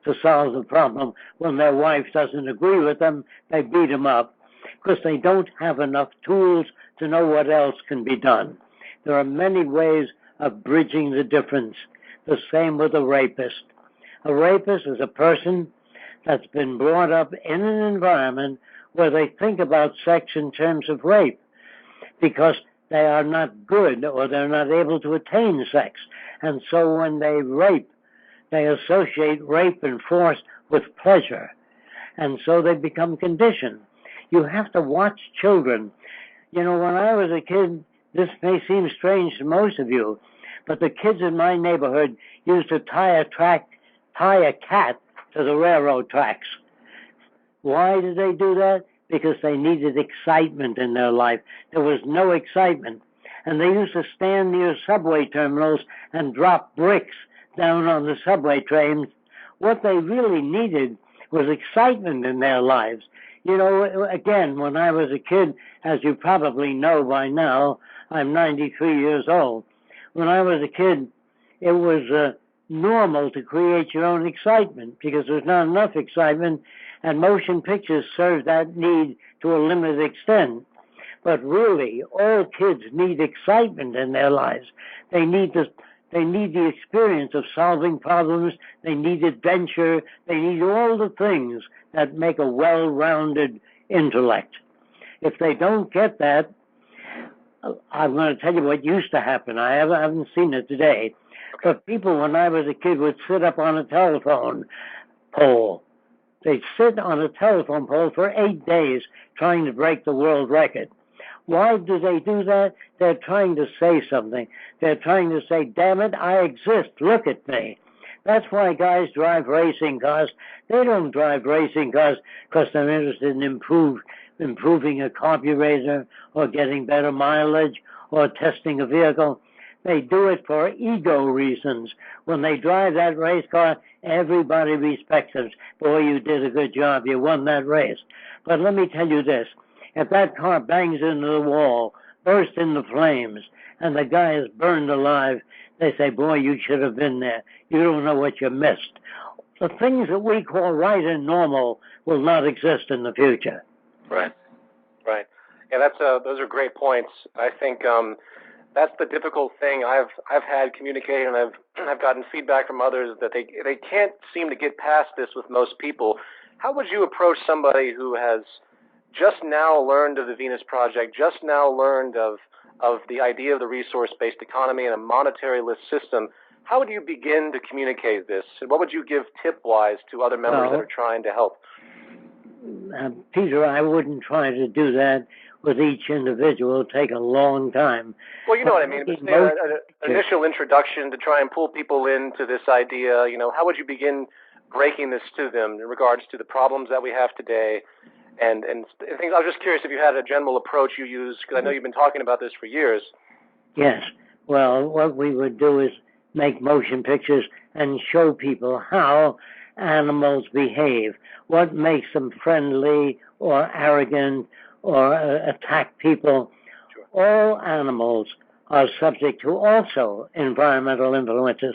S3: to solve the problem. When their wife doesn't agree with them, they beat them up because they don't have enough tools to know what else can be done. There are many ways of bridging the difference. The same with a rapist. A rapist is a person that's been brought up in an environment where they think about sex in terms of rape because they are not good or they're not able to attain sex. And so when they rape, they associate rape and force with pleasure. And so they become conditioned. You have to watch children. You know, when I was a kid, this may seem strange to most of you, but the kids in my neighborhood used to tie a cat to the railroad tracks. Why did they do that? Because they needed excitement in their life. There was no excitement. And they used to stand near subway terminals and drop bricks down on the subway trains. What they really needed was excitement in their lives. You know, again, when I was a kid, as you probably know by now, I'm 93 years old. When I was a kid, it was normal to create your own excitement because there's not enough excitement, and motion pictures serve that need to a limited extent. But really, all kids need excitement in their lives. They need the experience of solving problems. They need adventure. They need all the things that make a well-rounded intellect. If they don't get that, I'm going to tell you what used to happen. I haven't seen it today. But people, when I was a kid, would sit up on a telephone pole. They'd sit on a telephone pole for 8 days trying to break the world record. Why do they do that? They're trying to say something. They're trying to say, damn it, I exist. Look at me. That's why guys drive racing cars. They don't drive racing cars because they're interested in improving a carburetor or getting better mileage or testing a vehicle. They do it for ego reasons. When they drive that race car, everybody respects them. Boy, you did a good job. You won that race. But let me tell you this. If that car bangs into the wall, bursts into flames, and the guy is burned alive, they say, boy, you should have been there. You don't know what you missed. The things that we call right and normal will not exist in the future.
S1: Right. Right. Yeah, those are great points. I think that's the difficult thing I've had communicating, and I've gotten feedback from others that they can't seem to get past this with most people. How would you approach somebody who has just now learned of the Venus Project, just now learned of the idea of the resource-based economy and a monetary-less system? How would you begin to communicate this? And what would you give tip-wise to other members that are trying to help?
S3: Peter, I wouldn't try to do that with each individual. It'll take a long time.
S1: Well, you know what I mean. But an initial introduction to try and pull people into this idea, how would you begin breaking this to them in regards to the problems that we have today? And things. I was just curious if you had a general approach you use, because I know you've been talking about this for years.
S3: Yes. Well, what we would do is make motion pictures and show people how animals behave, what makes them friendly or arrogant or attack people. Sure. All animals are subject to also environmental influences.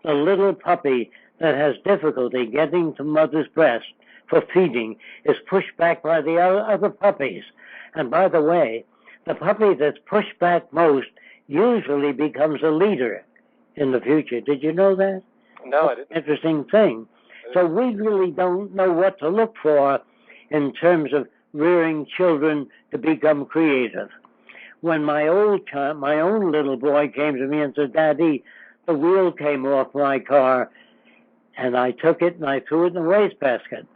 S3: The little puppy that has difficulty getting to mother's breast for feeding is pushed back by the other puppies. And by the way, the puppy that's pushed back most usually becomes a leader in the future. Did you know that?
S1: No, I didn't.
S3: Interesting thing. So we really don't know what to look for in terms of rearing children to become creative. When my own little boy came to me and said, Daddy, the wheel came off my car, and I took it and I threw it in the wastebasket.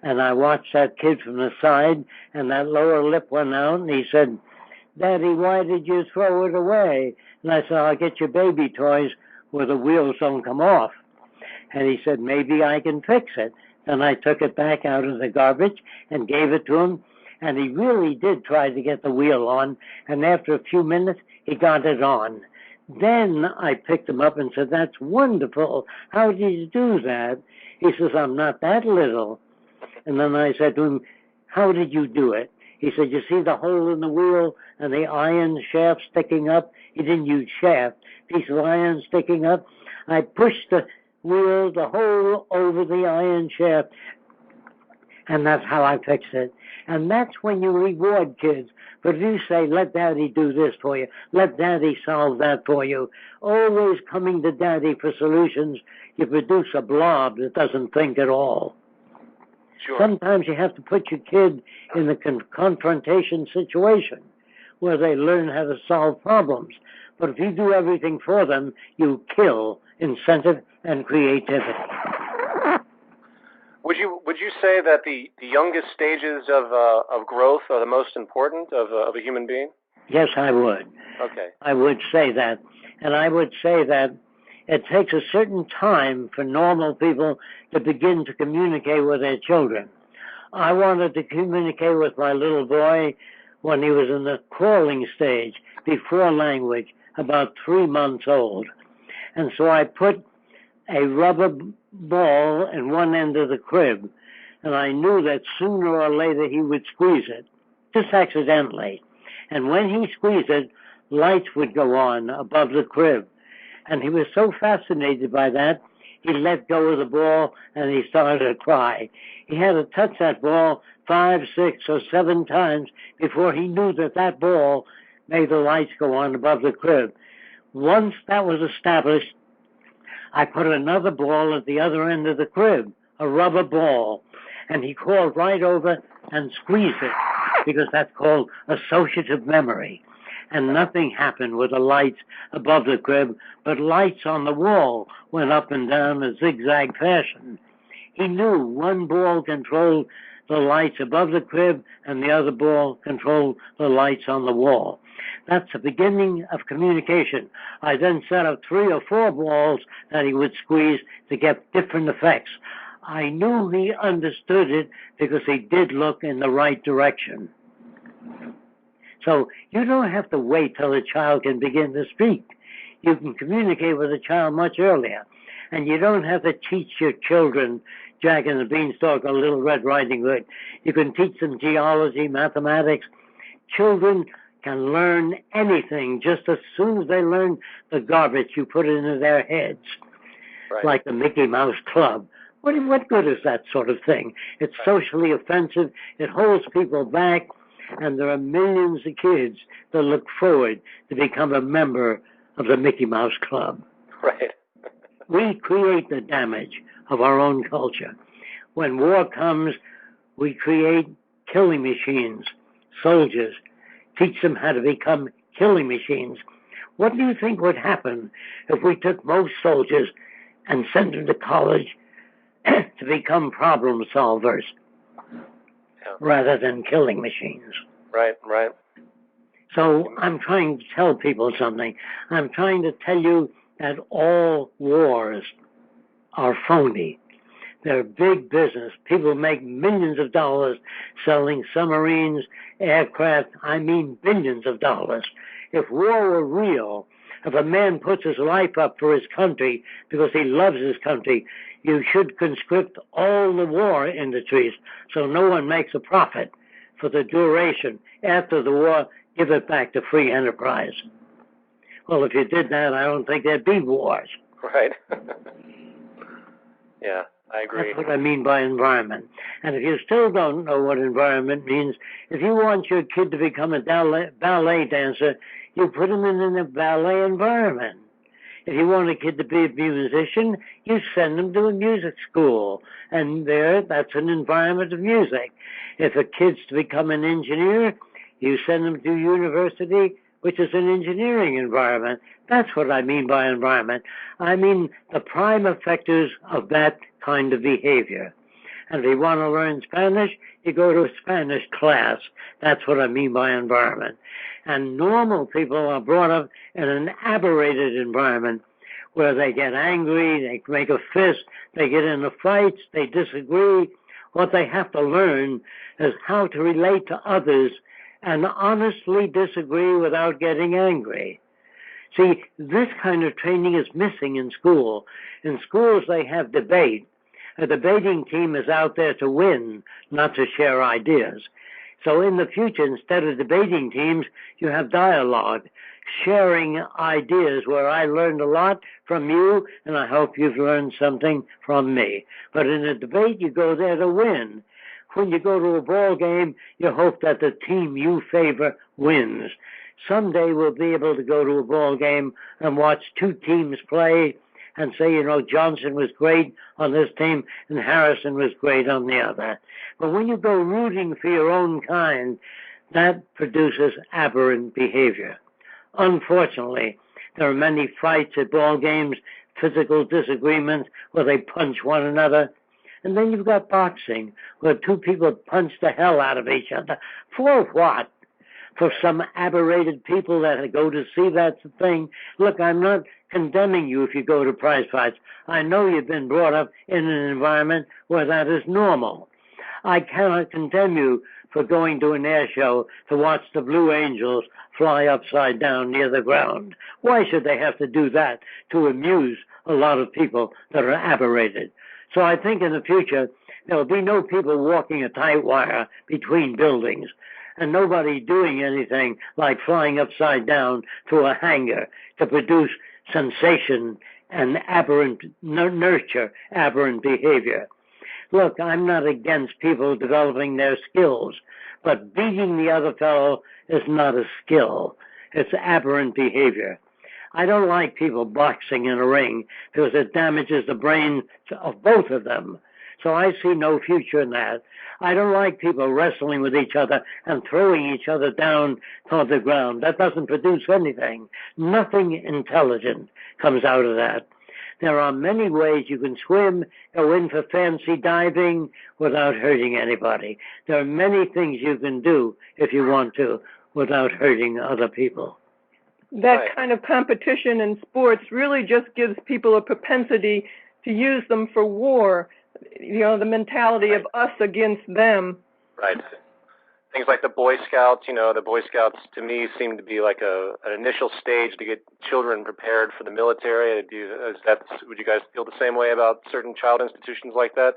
S3: And I watched that kid from the side, and that lower lip went out, and he said, Daddy, why did you throw it away? And I said, I'll get you baby toys where the wheels don't come off. And he said, maybe I can fix it. And I took it back out of the garbage and gave it to him, and he really did try to get the wheel on, and after a few minutes, he got it on. Then I picked him up and said, that's wonderful. How did you do that? He says, I'm not that little. And then I said to him, how did you do it? He said, you see the hole in the wheel and the iron shaft sticking up? He didn't use shaft, piece of iron sticking up. I pushed the wheel, the hole over the iron shaft, and that's how I fixed it. And that's when you reward kids. But if you say, let Daddy do this for you, let Daddy solve that for you, always coming to Daddy for solutions, you produce a blob that doesn't think at all.
S1: Sure.
S3: Sometimes you have to put your kid in a confrontation situation where they learn how to solve problems. But if you do everything for them, you kill incentive and creativity.
S1: Would you say that the youngest stages of growth are the most important of a human being?
S3: Yes, I would.
S1: Okay.
S3: I would say that. And I would say that it takes a certain time for normal people to begin to communicate with their children. I wanted to communicate with my little boy when he was in the crawling stage, before language, about 3 months old. And so I put a rubber ball in one end of the crib, and I knew that sooner or later he would squeeze it, just accidentally. And when he squeezed it, lights would go on above the crib. And he was so fascinated by that, he let go of the ball and he started to cry. He had to touch that ball 5, 6, or 7 times before he knew that that ball made the lights go on above the crib. Once that was established, I put another ball at the other end of the crib, a rubber ball, and he crawled right over and squeezed it, because that's called associative memory. And nothing happened with the lights above the crib, but lights on the wall went up and down in a zigzag fashion. He knew one ball controlled the lights above the crib and the other ball controlled the lights on the wall. That's the beginning of communication. I then set up 3 or 4 balls that he would squeeze to get different effects. I knew he understood it because he did look in the right direction. So you don't have to wait till a child can begin to speak. You can communicate with a child much earlier. And you don't have to teach your children Jack and the Beanstalk or Little Red Riding Hood. You can teach them geology, mathematics. Children can learn anything just as soon as they learn the garbage you put into their heads,
S1: right.
S3: Like the Mickey Mouse Club. What good is that sort of thing? It's socially offensive. It holds people back, and there are millions of kids that look forward to become a member of the Mickey Mouse Club.
S1: Right.
S3: We create the damage of our own culture. When war comes, we create killing machines, soldiers, teach them how to become killing machines. What do you think would happen if we took most soldiers and sent them to college to become problem solvers rather than killing machines?
S1: Right.
S3: So I'm trying to tell people something. I'm trying to tell you that all wars are phony. They're big business. People make millions of dollars selling submarines, aircraft. I mean billions of dollars. If war were real, if a man puts his life up for his country because he loves his country, you should conscript all the war industries so no one makes a profit for the duration. After the war, give it back to free enterprise. Well, if you did that, I don't think there'd be wars.
S1: Right. Yeah, I agree.
S3: That's what I mean by environment. And if you still don't know what environment means, if you want your kid to become a ballet dancer, you put him in a ballet environment. If you want a kid to be a musician, you send him to a music school. And that's an environment of music. If a kid's to become an engineer, you send them to university, which is an engineering environment. That's what I mean by environment. I mean the prime effectors of that kind of behavior. And if you want to learn Spanish, you go to a Spanish class. That's what I mean by environment. And normal people are brought up in an aberrated environment where they get angry, they make a fist, they get into fights, they disagree. What they have to learn is how to relate to others and honestly disagree without getting angry. See, this kind of training is missing in school. In schools, they have debate. A debating team is out there to win, not to share ideas. So in the future, instead of debating teams, you have dialogue, sharing ideas where I learned a lot from you, and I hope you've learned something from me. But in a debate, you go there to win. When you go to a ball game, you hope that the team you favor wins. Someday we'll be able to go to a ball game and watch 2 teams play and say, Johnson was great on this team and Harrison was great on the other. But when you go rooting for your own kind, that produces aberrant behavior. Unfortunately, there are many fights at ball games, physical disagreements where they punch one another. And then you've got boxing, where 2 people punch the hell out of each other. For what? For some aberrated people that go to see that thing. Look, I'm not condemning you if you go to prize fights. I know you've been brought up in an environment where that is normal. I cannot condemn you for going to an air show to watch the Blue Angels fly upside down near the ground. Why should they have to do that to amuse a lot of people that are aberrated? So I think in the future, there will be no people walking a tight wire between buildings and nobody doing anything like flying upside down to a hangar to produce sensation and nurture aberrant behavior. Look, I'm not against people developing their skills, but beating the other fellow is not a skill. It's aberrant behavior. I don't like people boxing in a ring because it damages the brain of both of them. So I see no future in that. I don't like people wrestling with each other and throwing each other down toward the ground. That doesn't produce anything. Nothing intelligent comes out of that. There are many ways you can swim, go in for fancy diving without hurting anybody. There are many things you can do if you want to. without hurting other people.
S2: That kind of competition in sports really just gives people a propensity to use them for war. The mentality of us against them.
S1: Right. Things like the Boy Scouts, the Boy Scouts to me seem to be like an initial stage to get children prepared for the military. Would you guys feel the same way about certain child institutions like that?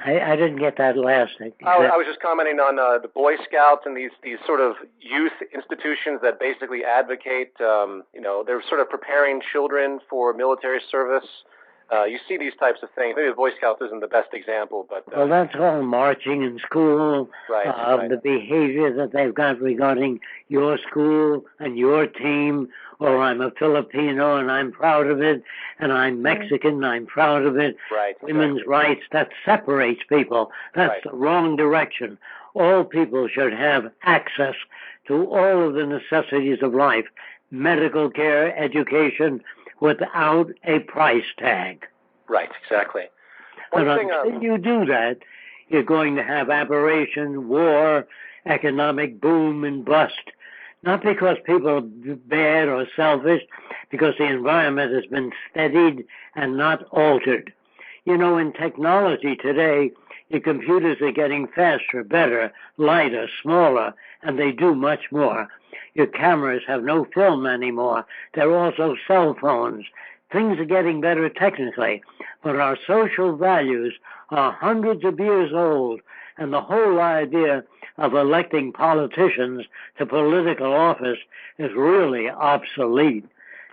S3: I didn't get that last thing.
S1: I was just commenting on the Boy Scouts and these sort of youth institutions that basically advocate, they're sort of preparing children for military service. You see these types of things. Maybe the Boy Scouts isn't the best example, but...
S3: well, that's all marching in school,
S1: right.
S3: The behavior that they've got regarding your school and your team, or I'm a Filipino and I'm proud of it, and I'm Mexican and I'm proud of it.
S1: Right.
S3: Women's rights, that separates people. That's the wrong direction. All people should have access to all of the necessities of life, medical care, education, without a price tag.
S1: Right, exactly.
S3: But until you do that, you're going to have aberration, war, economic boom and bust. Not because people are bad or selfish, because the environment has been steadied and not altered. In technology today, your computers are getting faster, better, lighter, smaller, and they do much more. Your cameras have no film anymore. They're also cell phones. Things are getting better technically, but our social values are hundreds of years old, and the whole idea of electing politicians to political office is really obsolete.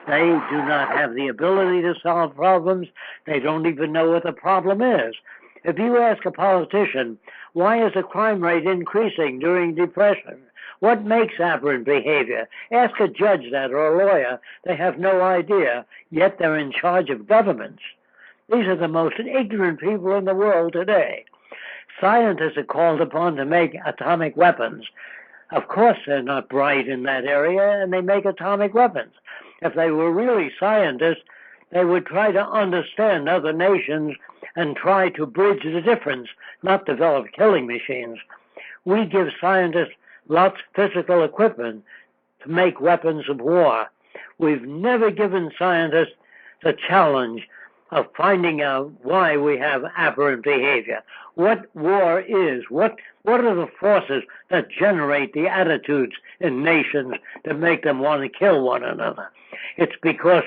S3: They do not have the ability to solve problems. They don't even know what the problem is. If you ask a politician, why is the crime rate increasing during Depression? What makes aberrant behavior? Ask a judge that or a lawyer. They have no idea, yet they're in charge of governments. These are the most ignorant people in the world today. Scientists are called upon to make atomic weapons. Of course they're not bright in that area, and they make atomic weapons. If they were really scientists, they would try to understand other nations and try to bridge the difference, not develop killing machines. We give scientists lots of physical equipment to make weapons of war. We've never given scientists the challenge of finding out why we have aberrant behavior. What war is, what are the forces that generate the attitudes in nations that make them want to kill one another? It's because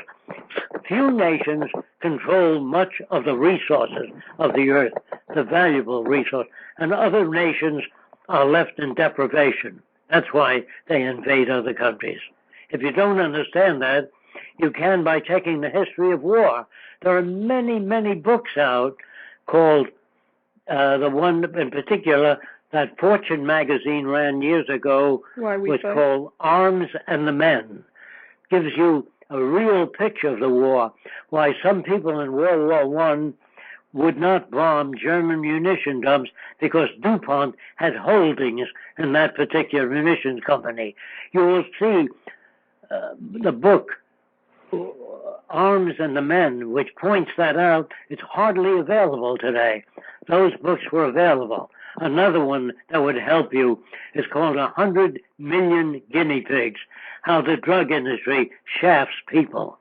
S3: few nations control much of the resources of the earth, the valuable resource, and other nations are left in deprivation. That's why they invade other countries. If you don't understand that, you can by checking the history of war. There are many, many books out called, the one in particular that Fortune magazine ran years ago was called Arms and the Men. Gives you a real picture of the war, why some people in World War I would not bomb German munition dumps because DuPont had holdings in that particular munitions company. You will see the book Arms and the Men, which points that out. It's hardly available today. Those books were available. Another one that would help you is called 100 Million Guinea Pigs, How the Drug Industry Shafts People.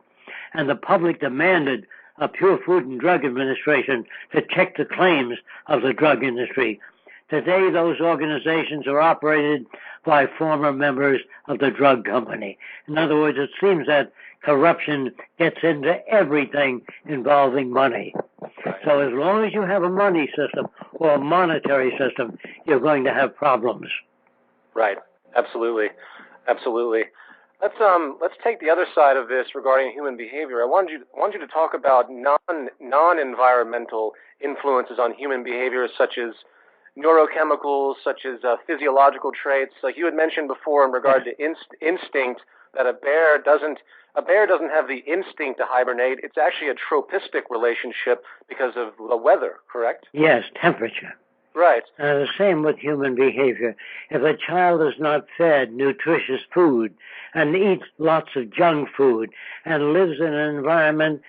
S3: And the public demanded a Pure Food and Drug Administration to check the claims of the drug industry. Today, those organizations are operated by former members of the drug company. In other words, it seems that corruption gets into everything involving money. So as long as you have a money system or a monetary system, you're going to have problems.
S1: Right. Absolutely. Absolutely. Let's take the other side of this regarding human behavior. I want you to talk about non-environmental influences on human behavior, such as neurochemicals, such as physiological traits. Like you had mentioned before in regard to instinct, that a bear doesn't have the instinct to hibernate. It's actually a tropistic relationship because of the weather, correct?
S3: Yes, temperature.
S1: Right.
S3: The same with human behavior. If a child is not fed nutritious food and eats lots of junk food and lives in an environment,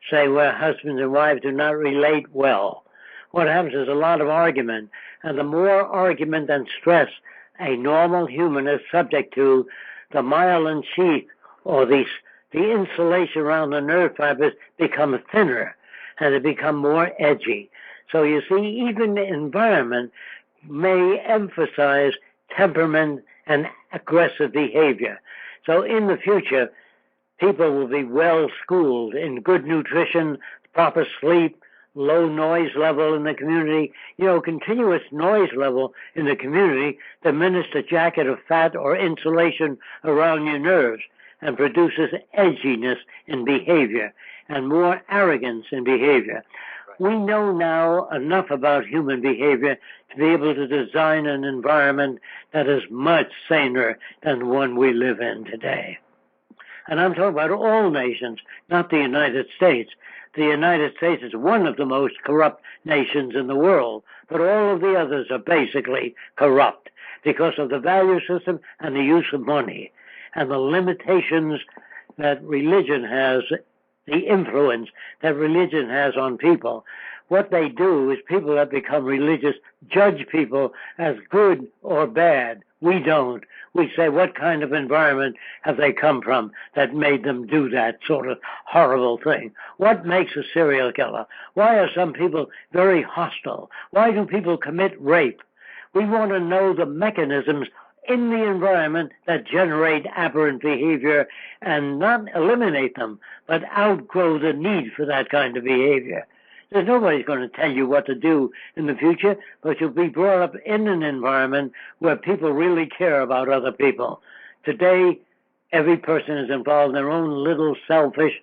S3: say, where husbands and wives do not relate well, what happens is a lot of argument. And the more argument and stress a normal human is subject to, the myelin sheath or the insulation around the nerve fibers become thinner and they become more edgy. So you see, even the environment may emphasize temperament and aggressive behavior. So in the future, people will be well schooled in good nutrition, proper sleep, low noise level in the community. Continuous noise level in the community diminishes the jacket of fat or insulation around your nerves and produces edginess in behavior and more arrogance in behavior. We know now enough about human behavior to be able to design an environment that is much saner than the one we live in today. And I'm talking about all nations, not the United States. The United States is one of the most corrupt nations in the world, but all of the others are basically corrupt because of the value system and the use of money and the limitations that religion has, the influence that religion has on people. What they do is people that become religious judge people as good or bad. We don't. We say, what kind of environment have they come from that made them do that sort of horrible thing? What makes a serial killer? Why are some people very hostile? Why do people commit rape? We want to know the mechanisms in the environment that generate aberrant behavior and not eliminate them, but outgrow the need for that kind of behavior. There's nobody's going to tell you what to do in the future, but you'll be brought up in an environment where people really care about other people. Today, every person is involved in their own little selfish,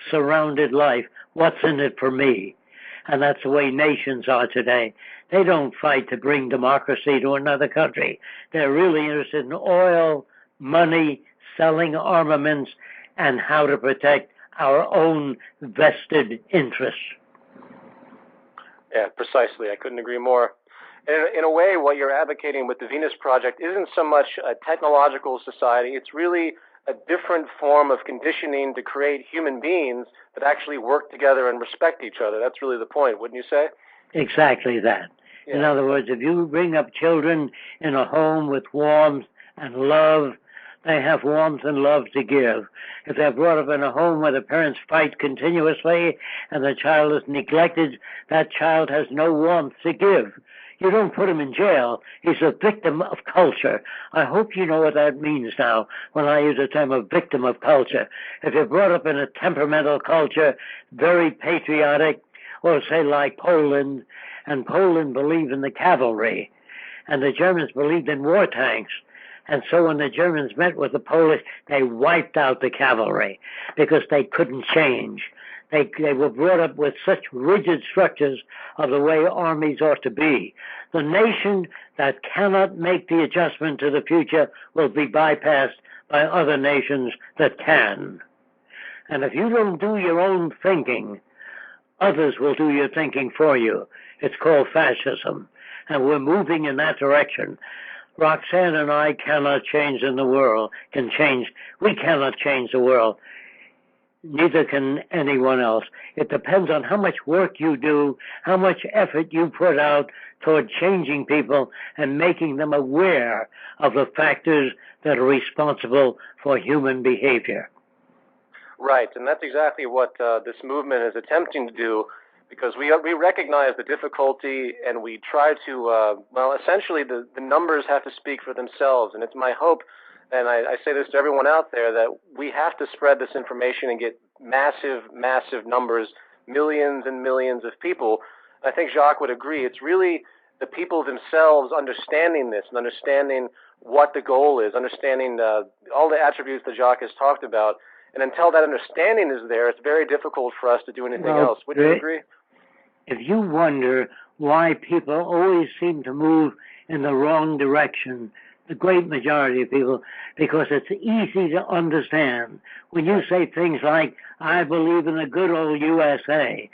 S3: surrounded life. What's in it for me? And that's the way nations are today. They don't fight to bring democracy to another country. They're really interested in oil, money, selling armaments, and how to protect our own vested interests.
S1: Yeah, precisely. I couldn't agree more. In a way, what you're advocating with the Venus Project isn't so much a technological society. It's really a different form of conditioning to create human beings that actually work together and respect each other. That's really the point, wouldn't you say?
S3: Exactly that. Yeah. In other words, if you bring up children in a home with warmth and love, they have warmth and love to give. If they're brought up in a home where the parents fight continuously and the child is neglected, that child has no warmth to give. You don't put him in jail. He's a victim of culture. I hope you know what that means now when I use the term a victim of culture. If you're brought up in a temperamental culture, very patriotic, or say like Poland, and Poland believed in the cavalry, and the Germans believed in war tanks. And so when the Germans met with the Polish, they wiped out the cavalry because they couldn't change. They were brought up with such rigid structures of the way armies ought to be. The nation that cannot make the adjustment to the future will be bypassed by other nations that can. And if you don't do your own thinking, others will do your thinking for you. It's called fascism. And we're moving in that direction. Roxanne and I cannot change in the world. We cannot change the world. Neither can anyone else. It depends on how much work you do, how much effort you put out toward changing people and making them aware of the factors that are responsible for human behavior.
S1: Right, and that's exactly what this movement is attempting to do, because we recognize the difficulty and we try to, essentially the numbers have to speak for themselves. And it's my hope, and I say this to everyone out there, that we have to spread this information and get massive, massive numbers, millions and millions of people. I think Jacque would agree. It's really the people themselves understanding this and understanding what the goal is, understanding all the attributes that Jacque has talked about. And until that understanding is there, it's very difficult for us to do anything else. Would you agree?
S3: If you wonder why people always seem to move in the wrong direction, the great majority of people, because it's easy to understand. When you say things like, I believe in the good old USA,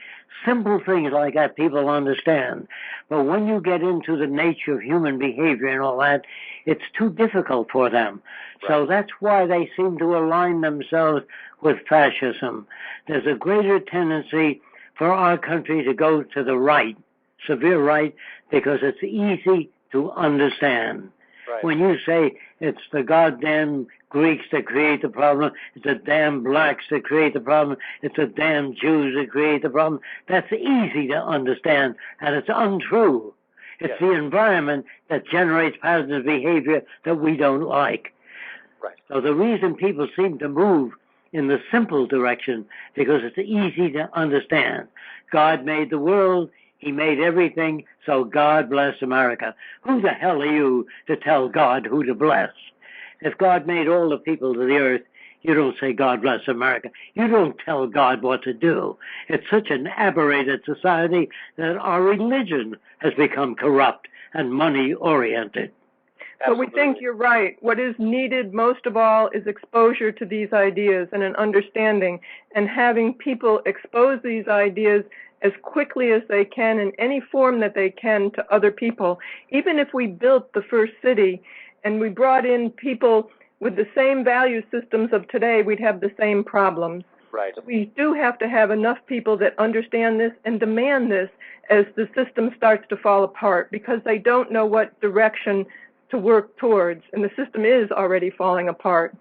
S3: simple things like that people understand. But when you get into the nature of human behavior and all that, it's too difficult for them. Right. So that's why they seem to align themselves with fascism. There's a greater tendency for our country to go to the right, severe right, because it's easy to understand.
S1: Right.
S3: When you say it's the goddamn Greeks that create the problem, it's the damn blacks that create the problem, it's the damn Jews that create the problem, that's easy to understand, and it's untrue. It's the environment that generates patterns of behavior that we don't like.
S1: Right.
S3: So the reason people seem to move in the simple direction, because it's easy to understand. God made the world, He made everything, so God bless America. Who the hell are you to tell God who to bless? If God made all the people of the earth, you don't say God bless America. You don't tell God what to do. It's such an aberrated society that our religion has become corrupt and money-oriented.
S2: But we think you're right. What is needed most of all is exposure to these ideas and an understanding, and having people expose these ideas as quickly as they can in any form that they can to other people. Even if we built the first city and we brought in people with the same value systems of today, we'd have the same problems.
S1: Right.
S2: We do have to have enough people that understand this and demand this as the system starts to fall apart, because they don't know what direction to work towards, and the system is already falling apart.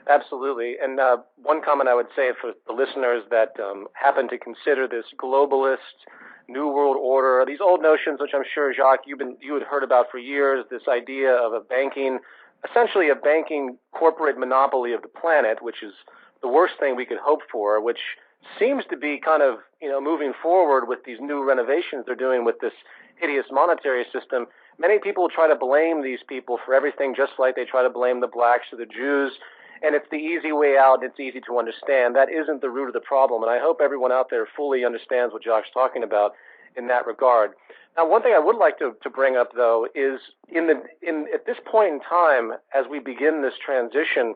S1: Absolutely. And one comment I would say for the listeners that happen to consider this globalist New World Order, these old notions, which I'm sure, Jacque, you had heard about for years, this idea of essentially a banking corporate monopoly of the planet, which is the worst thing we could hope for, which seems to be kind of, moving forward with these new renovations they're doing with this hideous monetary system. Many people try to blame these people for everything, just like they try to blame the blacks or the Jews, and it's the easy way out, and it's easy to understand. That isn't the root of the problem, and I hope everyone out there fully understands what Jacque's talking about in that regard. Now, one thing I would like to bring up, though, is at this point in time, as we begin this transition,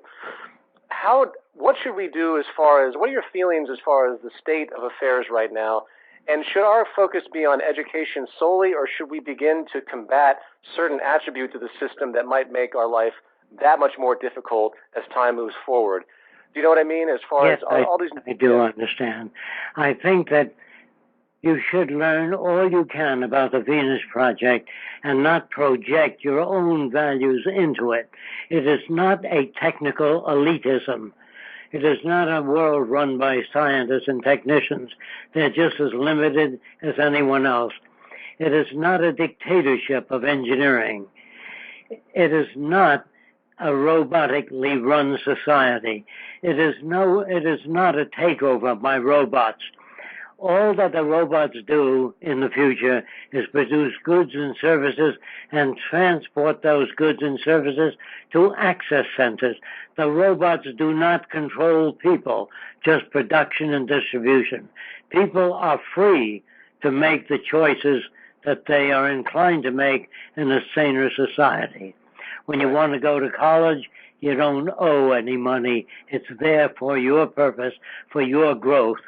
S1: what should we do what are your feelings as far as the state of affairs right now? And should our focus be on education solely, or should we begin to combat certain attributes of the system that might make our life that much more difficult as time moves forward? Do you know what I mean? As far
S3: yes,
S1: as all these,
S3: I do understand. I think that you should learn all you can about the Venus Project and not project your own values into it. It is not a technical elitism. It is not a world run by scientists and technicians. They're just as limited as anyone else. It is not a dictatorship of engineering. It is not a robotically run society. It is not a takeover by robots. All that the robots do in the future is produce goods and services and transport those goods and services to access centers. The robots do not control people, just production and distribution. People are free to make the choices that they are inclined to make in a saner society. When you want to go to college, you don't owe any money. It's there for your purpose, for your growth.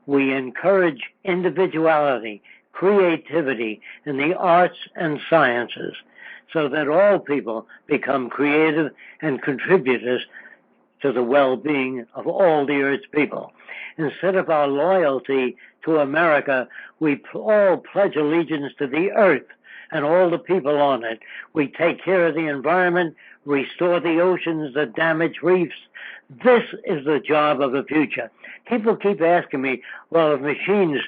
S3: We encourage individuality, creativity in the arts and sciences, so that all people become creative and contributors to the well-being of all the Earth's people. Instead of our loyalty to America, we all pledge allegiance to the Earth and all the people on it. We take care of the environment, restore the oceans, the damaged reefs. This is the job of the future. People keep asking me, well, if machines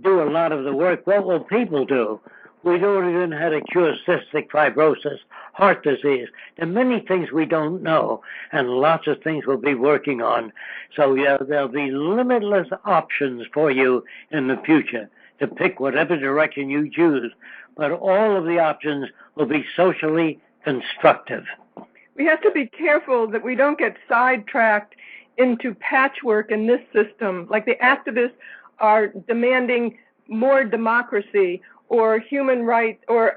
S3: do a lot of the work, what will people do? We don't even know how to cure cystic fibrosis, heart disease. There are many things we don't know, and lots of things we'll be working on. So there'll be limitless options for you in the future to pick whatever direction you choose. But all of the options will be socially constructive.
S2: We have to be careful that we don't get sidetracked into patchwork in this system. Like the activists are demanding more democracy or human rights or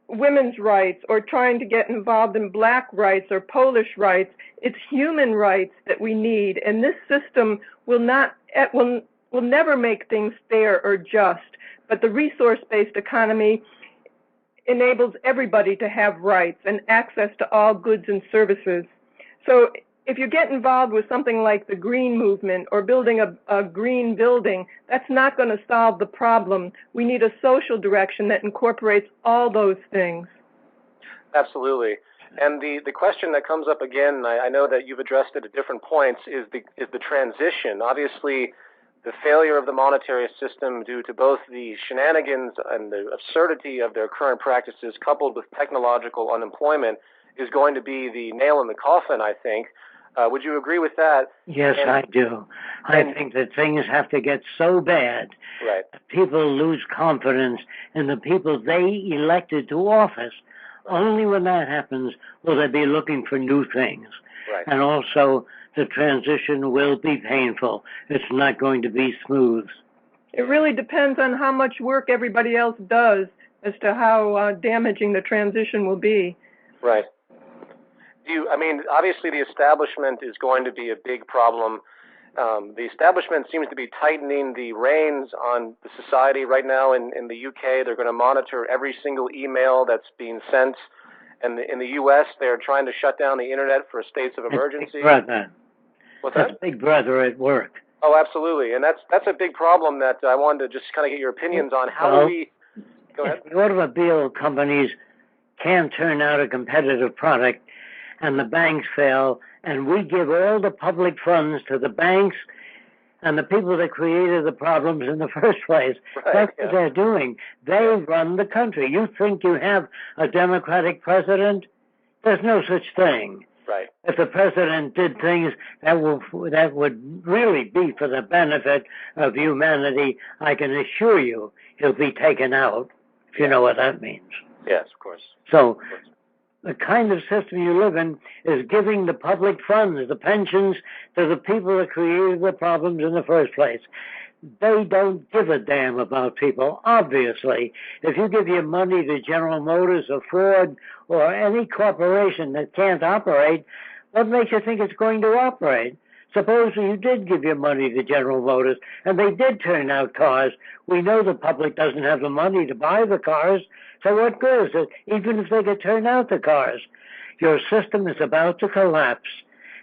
S2: women's rights or trying to get involved in black rights or Polish rights. It's human rights that we need, and this system will never make things fair or just. But the resource-based economy enables everybody to have rights and access to all goods and services. So if you get involved with something like the green movement or building a green building, that's not going to solve the problem. We need a social direction that incorporates all those things.
S1: Absolutely. And the question that comes up again, I know that you've addressed it at different points, is the transition. Obviously, the failure of the monetary system due to both the shenanigans and the absurdity of their current practices coupled with technological unemployment is going to be the nail in the coffin, I think. Would you agree with that?
S3: Yes, I do. I think that things have to get so bad that people lose confidence in the people they elected to office. Only when that happens will they be looking for new things. And also, the transition will be painful. It's not going to be smooth.
S2: It really depends on how much work everybody else does as to how damaging the transition will be.
S1: Right. Obviously the establishment is going to be a big problem. The establishment seems to be tightening the reins on the society right now in the UK. They're going to monitor every single email that's being sent. And in the U.S., they're trying to shut down the Internet for states of emergency.
S3: Big brother.
S1: What's
S3: that's
S1: that?
S3: Big brother at work.
S1: Oh, absolutely. And that's a big problem that I wanted to just kind of get your opinions on. How do we... Go ahead.
S3: The automobile companies can't turn out a competitive product, and the banks fail, and we give all the public funds to the banks and the people that created the problems in the first place. That's what they're doing. They run the country. You think you have a Democratic president? There's no such thing.
S1: Right.
S3: If the president did things that would really be for the benefit of humanity, I can assure you he'll be taken out, if you know what that means.
S1: Yes, of course.
S3: So the kind of system you live in is giving the public funds, the pensions, to the people that created the problems in the first place. They don't give a damn about people, obviously. If you give your money to General Motors or Ford or any corporation that can't operate, what makes you think it's going to operate? Suppose you did give your money to General Motors and they did turn out cars. We know the public doesn't have the money to buy the cars, so what good is it, even if they could turn out the cars? Your system is about to collapse,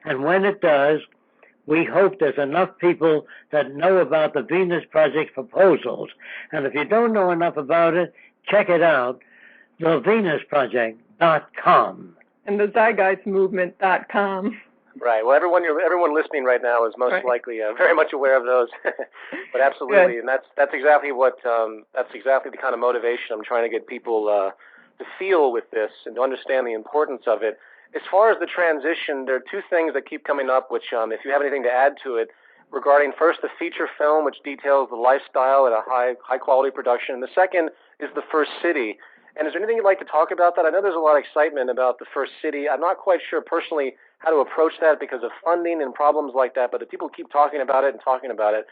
S3: and when it does, we hope there's enough people that know about the Venus Project proposals. And if you don't know enough about it, check it out, thevenusproject.com.
S2: And the zeitgeistmovement.com.
S1: Right. Well, everyone listening right now is most likely very much aware of those. But absolutely, and that's exactly the kind of motivation I'm trying to get people to feel with this and to understand the importance of it. As far as the transition, there are two things that keep coming up, which, if you have anything to add to it, regarding first the feature film, which details the lifestyle at a high quality production, and the second is the first city. And is there anything you'd like to talk about that? I know there's a lot of excitement about the first city. I'm not quite sure personally how to approach that because of funding and problems like that, but the people keep talking about it and talking about it.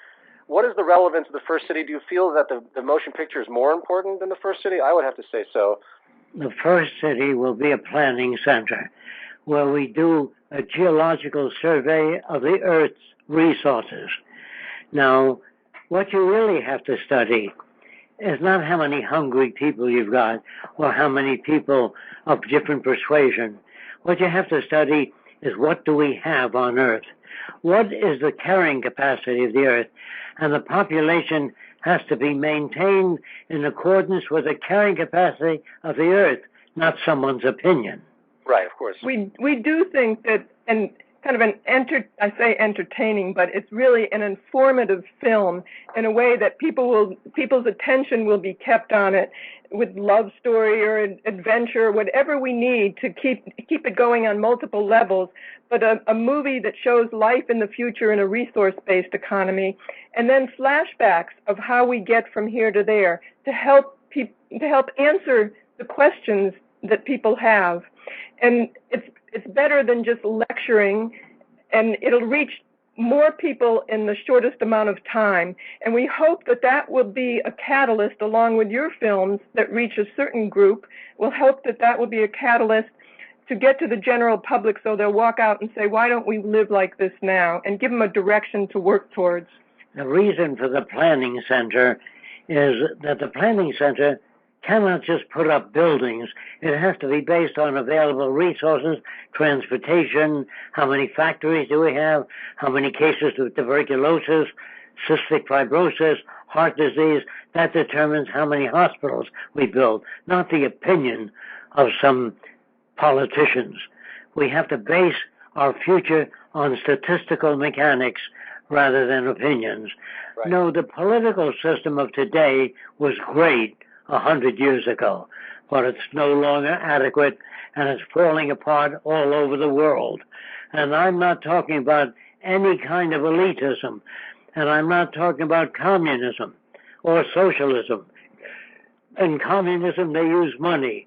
S1: What is the relevance of the first city? Do you feel that the motion picture is more important than the first city? I would have to say so.
S3: The first city will be a planning center where we do a geological survey of the Earth's resources. Now, what you really have to study is not how many hungry people you've got or how many people of different persuasion. What you have to study is what do we have on Earth? What is the carrying capacity of the Earth? And the population has to be maintained in accordance with the carrying capacity of the Earth, not someone's opinion.
S1: Right, of course.
S2: We do think that, and kind of I say entertaining, but it's really an informative film in a way that people's attention will be kept on it with love story or adventure, whatever we need to keep it going on multiple levels. But a movie that shows life in the future in a resource-based economy, and then flashbacks of how we get from here to there to help answer the questions that people have. And it's better than just lecturing, and it'll reach more people in the shortest amount of time. And we hope that will be a catalyst, along with your films that reach a certain group. We'll hope that will be a catalyst to get to the general public so they'll walk out and say, why don't we live like this now? And give them a direction to work towards.
S3: The reason for the planning center is that the planning center cannot just put up buildings. It has to be based on available resources, transportation, how many factories do we have, how many cases of tuberculosis, cystic fibrosis, heart disease. That determines how many hospitals we build, not the opinion of some politicians. We have to base our future on statistical mechanics rather than opinions.
S1: Right.
S3: No, the political system of today was great 100 years ago, but it's no longer adequate, and it's falling apart all over the world. And I'm not talking about any kind of elitism, and I'm not talking about communism or socialism. In communism, they use money.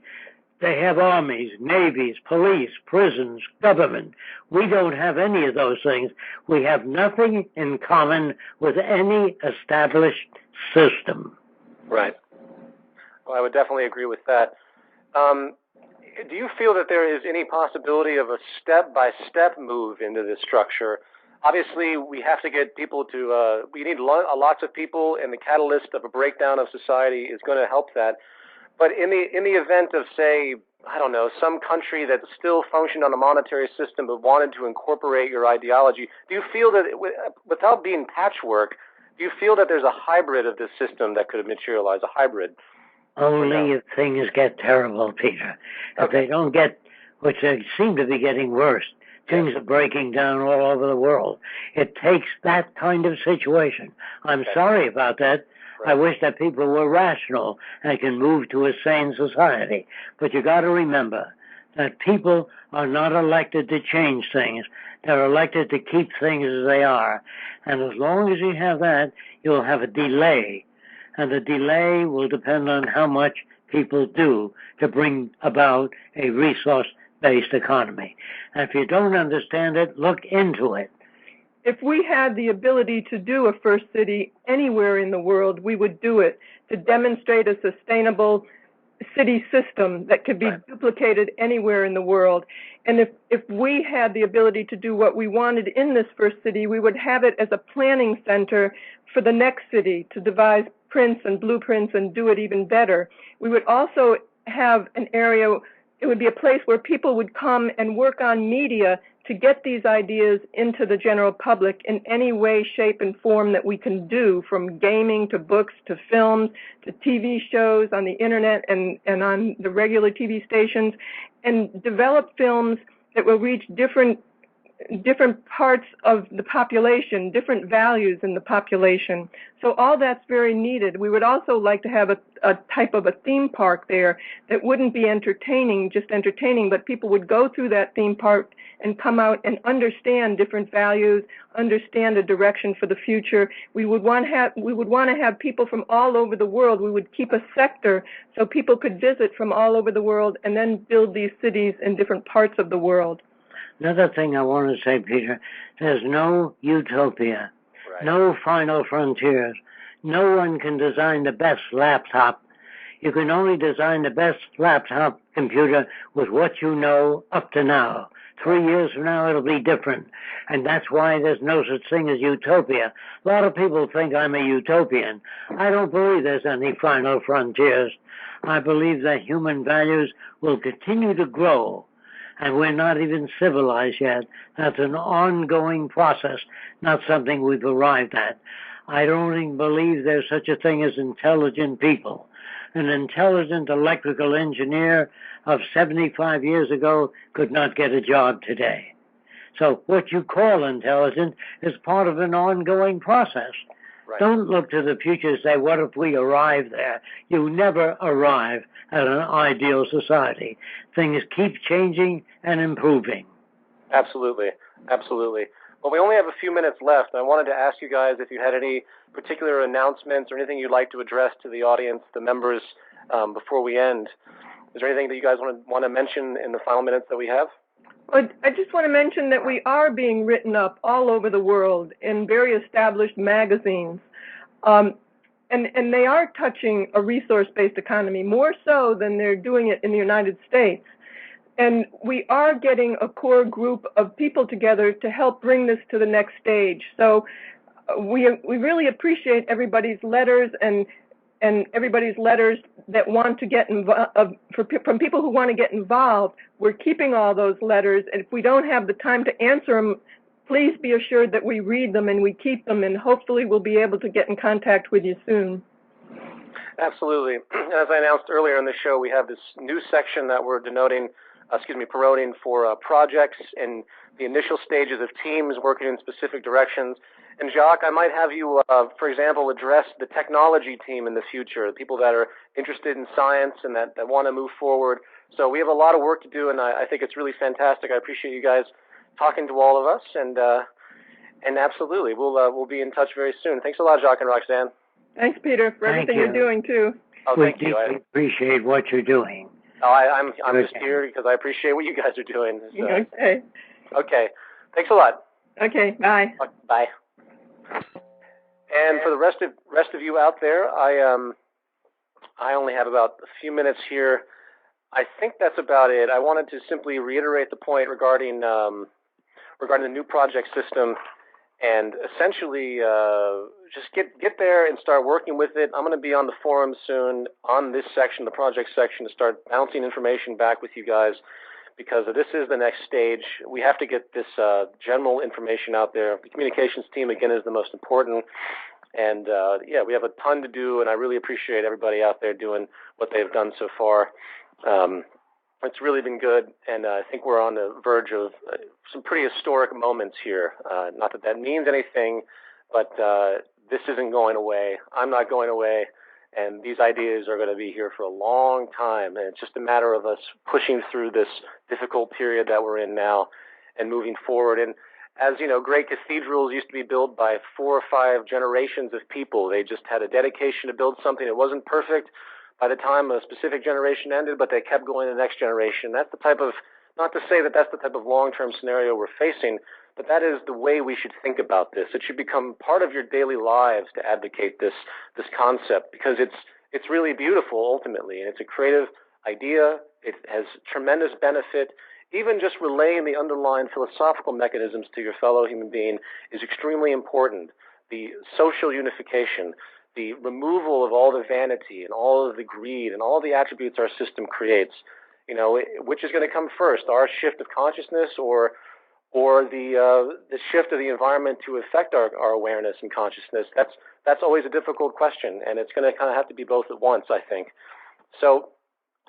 S3: They have armies, navies, police, prisons, government. We don't have any of those things. We have nothing in common with any established system.
S1: Right. Well, I would definitely agree with that. Do you feel that there is any possibility of a step-by-step move into this structure? Obviously, we have to get people to, we need lots of people, and the catalyst of a breakdown of society is going to help that. But in the event of, say, I don't know, some country that still functioned on a monetary system but wanted to incorporate your ideology, do you feel that, without being patchwork, do you feel that there's a hybrid of this system that could materialize, a hybrid?
S3: Only if things get terrible, Peter. If they don't get, which they seem to be getting worse, things are breaking down all over the world. It takes that kind of situation. I'm sorry about that. I wish that people were rational and can move to a sane society. But you got to remember that people are not elected to change things. They're elected to keep things as they are. And as long as you have that, you'll have a delay. And the delay will depend on how much people do to bring about a resource-based economy. And if you don't understand it, look into it.
S2: If we had the ability to do a first city anywhere in the world, we would do it to demonstrate a sustainable city system that could be duplicated anywhere in the world. And if we had the ability to do what we wanted in this first city, we would have it as a planning center for the next city to devise prints and blueprints and do it even better. We would also have an area, it would be a place where people would come and work on media to get these ideas into the general public in any way, shape, and form that we can do, from gaming to books to films to TV shows on the internet and on the regular TV stations, and develop films that will reach different parts of the population, different values in the population. So all that's very needed. We would also like to have a type of a theme park there that wouldn't be just entertaining, but people would go through that theme park and come out and understand different values, understand a direction for the future. We would want to have people from all over the world. We would keep a sector so people could visit from all over the world and then build these cities in different parts of the world.
S3: Another thing I want to say, Peter, there's no utopia, no final frontiers. No one can design the best laptop. You can only design the best laptop computer with what you know up to now. 3 years from now, it'll be different. And that's why there's no such thing as utopia. A lot of people think I'm a utopian. I don't believe there's any final frontiers. I believe that human values will continue to grow. And we're not even civilized yet. That's an ongoing process, not something we've arrived at. I don't even believe there's such a thing as intelligent people. An intelligent electrical engineer of 75 years ago could not get a job today. So what you call intelligent is part of an ongoing process. Right. Don't look to the future and say, what if we arrive there? You never arrive at an ideal society. Things keep changing and improving.
S1: Absolutely. Absolutely. Well, we only have a few minutes left. I wanted to ask you guys if you had any particular announcements or anything you'd like to address to the audience, the members, before we end. Is there anything that you guys want to mention in the final minutes that we have?
S2: Well, I just want to mention that we are being written up all over the world in very established magazines. And they are touching a resource-based economy, more so than they're doing it in the United States. And we are getting a core group of people together to help bring this to the next stage. So we really appreciate everybody's letters and everybody's letters that want to get involved, from people who want to get involved. We're keeping all those letters, and if we don't have the time to answer them, please be assured that we read them and we keep them, and hopefully we'll be able to get in contact with you soon.
S1: Absolutely. As I announced earlier in the show, we have this new section that we're denoting promoting for projects and the initial stages of teams working in specific directions. And Jacque, I might have you, for example, address the technology team in the future, the people that are interested in science and that want to move forward. So we have a lot of work to do, and I think it's really fantastic. I appreciate you guys talking to all of us, and absolutely, we'll be in touch very soon. Thanks a lot, Jacque and Roxanne.
S2: Thanks, Peter, for everything you're doing too.
S1: Oh, thank you.
S3: We appreciate what you're doing.
S1: Oh, I'm just here because I appreciate what you guys are doing. So.
S2: Okay.
S1: Okay. Thanks a lot.
S2: Okay. Bye.
S1: Bye. And for the rest of you out there, I only have about a few minutes here. I think that's about it. I wanted to simply reiterate the point regarding the new project system, and essentially just get there and start working with it. I'm going to be on the forum soon on this section, the project section, to start bouncing information back with you guys, because this is the next stage. We have to get this general information out there. The communications team, again, is the most important. And, we have a ton to do, and I really appreciate everybody out there doing what they've done so far. It's really been good, and I think we're on the verge of some pretty historic moments here. Not that that means anything, but this isn't going away. I'm not going away, and these ideas are going to be here for a long time, and it's just a matter of us pushing through this difficult period that we're in now and moving forward. And as you know, great cathedrals used to be built by 4 or 5 generations of people. They just had a dedication to build something. It wasn't perfect by the time a specific generation ended, but they kept going to the next generation. That's the type of, not to say that that's the type of long-term scenario we're facing, but that is the way we should think about this. It should become part of your daily lives to advocate this concept, because it's really beautiful ultimately, and it's a creative idea. It has tremendous benefit. Even just relaying the underlying philosophical mechanisms to your fellow human being is extremely important. The social unification, the removal of all the vanity and all of the greed and all the attributes our system creates, which is going to come first, our shift of consciousness or the shift of the environment to affect our awareness and consciousness? That's always a difficult question, and it's going to kind of have to be both at once, I think. So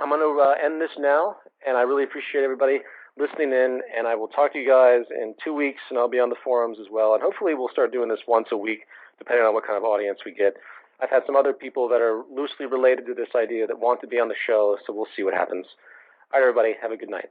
S1: I'm going to end this now, and I really appreciate everybody listening in, and I will talk to you guys in 2 weeks, and I'll be on the forums as well, and hopefully we'll start doing this once a week, depending on what kind of audience we get. I've had some other people that are loosely related to this idea that want to be on the show, so we'll see what happens. All right, everybody, have a good night.